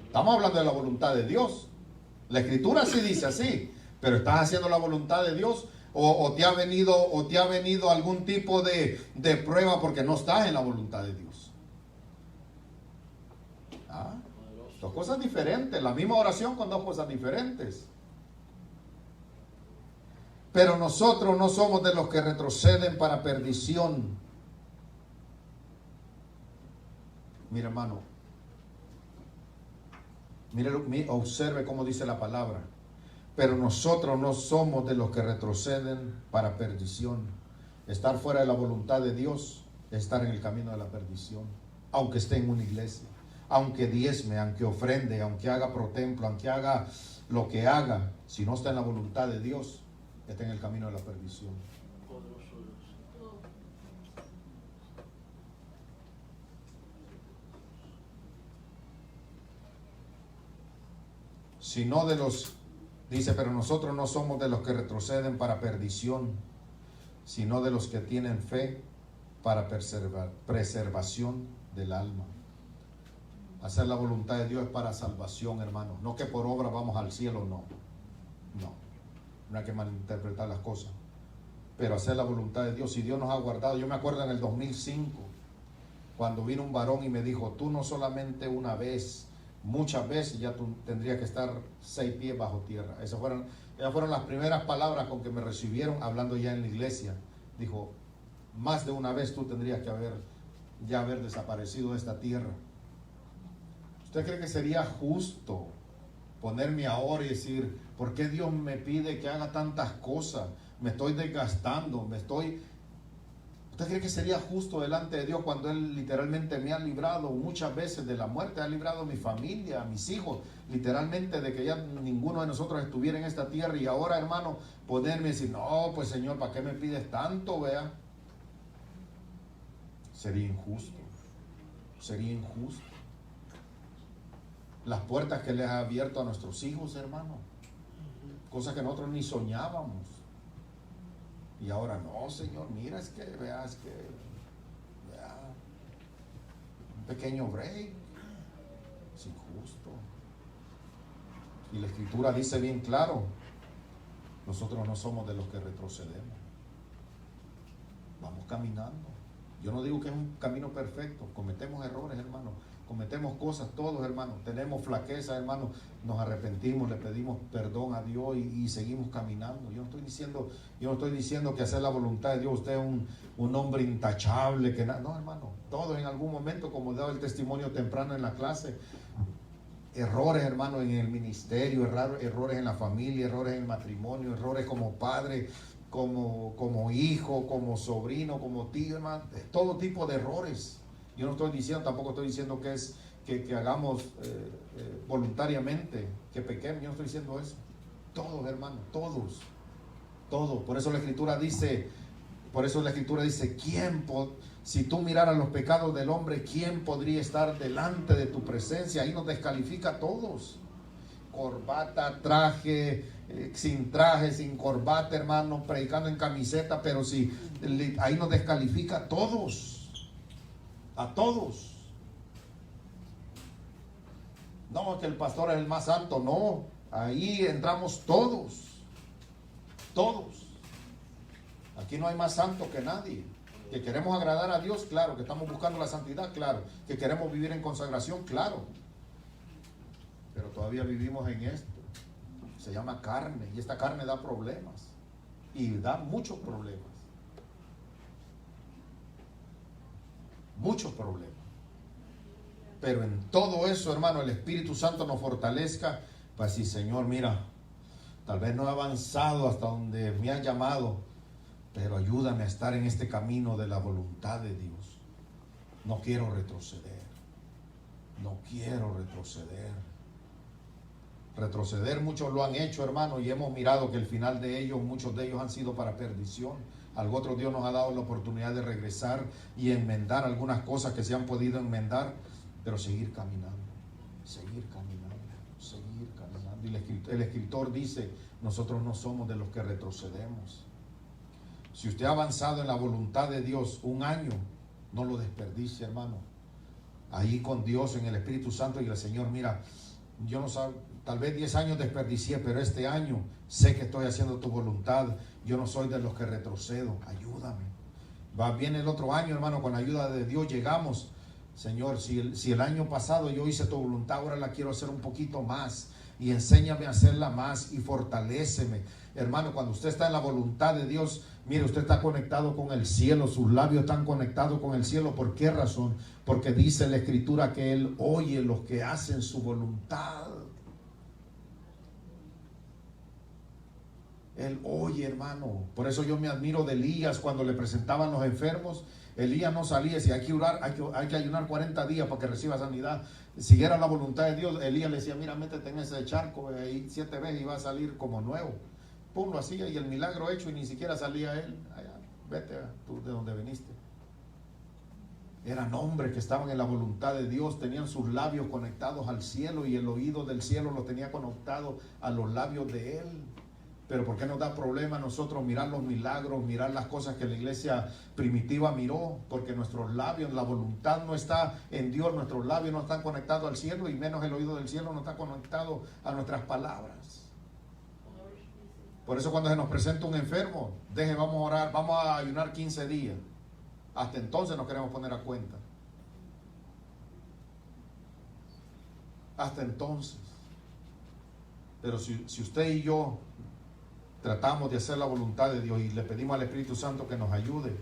Estamos hablando de la voluntad de Dios. La Escritura sí dice así, pero ¿estás haciendo la voluntad de Dios? ¿O te ha venido algún tipo de prueba porque no estás en la voluntad de Dios? Dos cosas diferentes, la misma oración con dos cosas diferentes. Pero nosotros no somos de los que retroceden para perdición. Mira, hermano, observe cómo dice la palabra. Pero nosotros no somos de los que retroceden para perdición. Estar fuera de la voluntad de Dios es estar en el camino de la perdición. Aunque esté en una iglesia, aunque diezme, aunque ofrende, aunque haga pro templo, aunque haga lo que haga, si no está en la voluntad de Dios, está en el camino de la perdición. sino de los, dice, pero nosotros no somos de los que retroceden para perdición, sino de los que tienen fe para preservación del alma. Hacer la voluntad de Dios es para salvación, hermano. No que por obra vamos al cielo, no. No hay que malinterpretar las cosas. Pero hacer la voluntad de Dios. Si Dios nos ha guardado. Yo me acuerdo en el 2005, cuando vino un varón y me dijo, tú no solamente una vez, muchas veces ya tú tendrías que estar 6 pies bajo tierra. Esas fueron las primeras palabras con que me recibieron hablando ya en la iglesia. Dijo, más de una vez tú tendrías que haber desaparecido de esta tierra. ¿Usted cree que sería justo ponerme ahora y decir, ¿por qué Dios me pide que haga tantas cosas? Me estoy desgastando, ¿Usted cree que sería justo delante de Dios cuando Él literalmente me ha librado muchas veces de la muerte? Ha librado a mi familia, a mis hijos, literalmente de que ya ninguno de nosotros estuviera en esta tierra, y ahora, hermano, ponerme y decir, no, pues Señor, ¿para qué me pides tanto? Vea, sería injusto. Las puertas que les ha abierto a nuestros hijos, hermano, cosas que nosotros ni soñábamos. Y ahora no, Señor, mira, vea, un pequeño break. Es injusto. Y la Escritura dice bien claro, nosotros no somos de los que retrocedemos. Vamos caminando. Yo no digo que es un camino perfecto, cometemos errores, hermano, cometemos cosas todos, hermano, tenemos flaqueza, hermano, nos arrepentimos, le pedimos perdón a Dios y seguimos caminando. Yo no estoy diciendo que hacer la voluntad de Dios, usted es un hombre intachable, no, hermano, todos en algún momento, como daba el testimonio temprano en la clase, errores, hermano, en el ministerio, errores en la familia, errores en el matrimonio, errores como padre, como hijo, como sobrino, como tío, hermano, todo tipo de errores. Yo no tampoco estoy diciendo que hagamos voluntariamente, que pequemos. Yo no estoy diciendo eso. Todos, hermano, todos. Por eso la Escritura dice, si tú miraras los pecados del hombre, ¿quién podría estar delante de tu presencia? Ahí nos descalifica a todos. Corbata, traje, sin traje, sin corbata, hermano, predicando en camiseta, pero si ahí nos descalifica a todos. No, que el pastor es el más santo, no, ahí entramos todos. Aquí no hay más santo que nadie. Que queremos agradar a Dios, claro, que estamos buscando la santidad, claro, que queremos vivir en consagración, claro. Pero todavía vivimos en esto. Se llama carne, y esta carne da problemas, y da muchos problemas. Pero en todo eso, hermano, el Espíritu Santo nos fortalezca para decir, Señor, mira, tal vez no he avanzado hasta donde me has llamado, pero ayúdame a estar en este camino de la voluntad de Dios. No quiero retroceder. Retroceder muchos lo han hecho, hermano, y hemos mirado que el final de ellos, muchos de ellos han sido para perdición. Algo otro Dios nos ha dado la oportunidad de regresar y enmendar algunas cosas que se han podido enmendar, pero seguir caminando. Y el escritor dice, nosotros no somos de los que retrocedemos. Si usted ha avanzado en la voluntad de Dios un año, no lo desperdicie, hermano. Ahí con Dios, en el Espíritu Santo, y el Señor, mira, yo no sé, tal vez 10 años desperdicié, pero este año sé que estoy haciendo tu voluntad. Yo no soy de los que retrocedo. Ayúdame. Va bien el otro año, hermano, con la ayuda de Dios llegamos. Señor, si el año pasado yo hice tu voluntad, ahora la quiero hacer un poquito más. Y enséñame a hacerla más y fortaléceme. Hermano, cuando usted está en la voluntad de Dios, mire, usted está conectado con el cielo, sus labios están conectados con el cielo. ¿Por qué razón? Porque dice la Escritura que Él oye los que hacen su voluntad. Él oye, hermano. Por eso yo me admiro de Elías cuando le presentaban los enfermos. Elías no salía y decía, hay que ayunar 40 días para que reciba sanidad. Siguiera la voluntad de Dios. Elías le decía, mira, métete en ese charco ahí 7 veces y va a salir como nuevo. Pum, lo hacía, y el milagro hecho, y ni siquiera salía él. Allá, vete tú de donde viniste. Eran hombres que estaban en la voluntad de Dios, tenían sus labios conectados al cielo y el oído del cielo lo tenía conectado a los labios de Él. Pero ¿por qué nos da problema a nosotros mirar los milagros, mirar las cosas que la iglesia primitiva miró? Porque nuestros labios, la voluntad no está en Dios, nuestros labios no están conectados al cielo y menos el oído del cielo no está conectado a nuestras palabras. Por eso cuando se nos presenta un enfermo, vamos a orar, vamos a ayunar 15 días. Hasta entonces nos queremos poner a cuenta. Hasta entonces. Pero si usted y yo tratamos de hacer la voluntad de Dios y le pedimos al Espíritu Santo que nos ayude,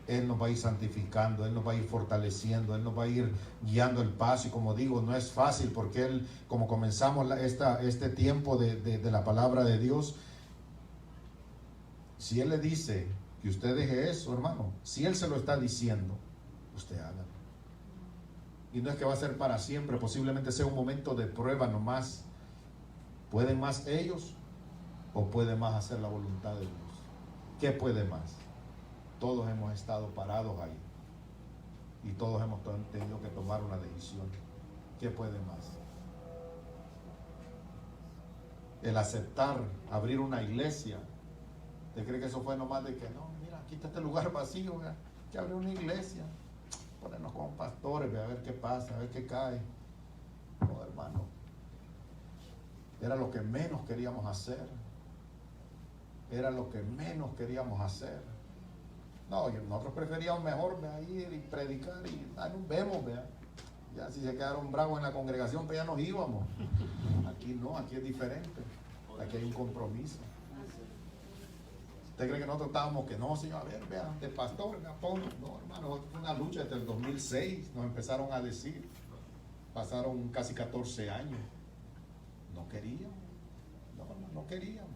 Él nos va a ir santificando, Él nos va a ir fortaleciendo, Él nos va a ir guiando el paso. Y como digo, no es fácil porque Él, como comenzamos este tiempo de la palabra de Dios, si Él le dice que usted deje eso, hermano, si Él se lo está diciendo, usted hágalo. Y no es que va a ser para siempre, posiblemente sea un momento de prueba nomás. ¿Pueden más ellos o puede más hacer la voluntad de Dios? ¿Qué puede más? Todos hemos estado parados ahí y todos hemos tenido que tomar una decisión. ¿Qué puede más? El aceptar abrir una iglesia. ¿Usted cree que eso fue nomás de que no, mira, aquí está este lugar vacío, ¿verdad? Que abre una iglesia, ponernos como pastores, ¿verdad? A ver qué pasa, a ver qué cae? No, hermano, era lo que menos queríamos hacer. Era lo que menos queríamos hacer. No, nosotros preferíamos mejor ir y predicar y nos vemos, ¿verdad? Ya si se quedaron bravos en la congregación, pues ya nos íbamos. Aquí no, aquí es diferente. Aquí hay un compromiso. ¿Usted cree que nosotros estábamos que no, señor? A ver, vean, de pastor, me apoyo. No, hermano, fue una lucha desde el 2006. Nos empezaron a decir. Pasaron casi 14 años. No queríamos. No queríamos.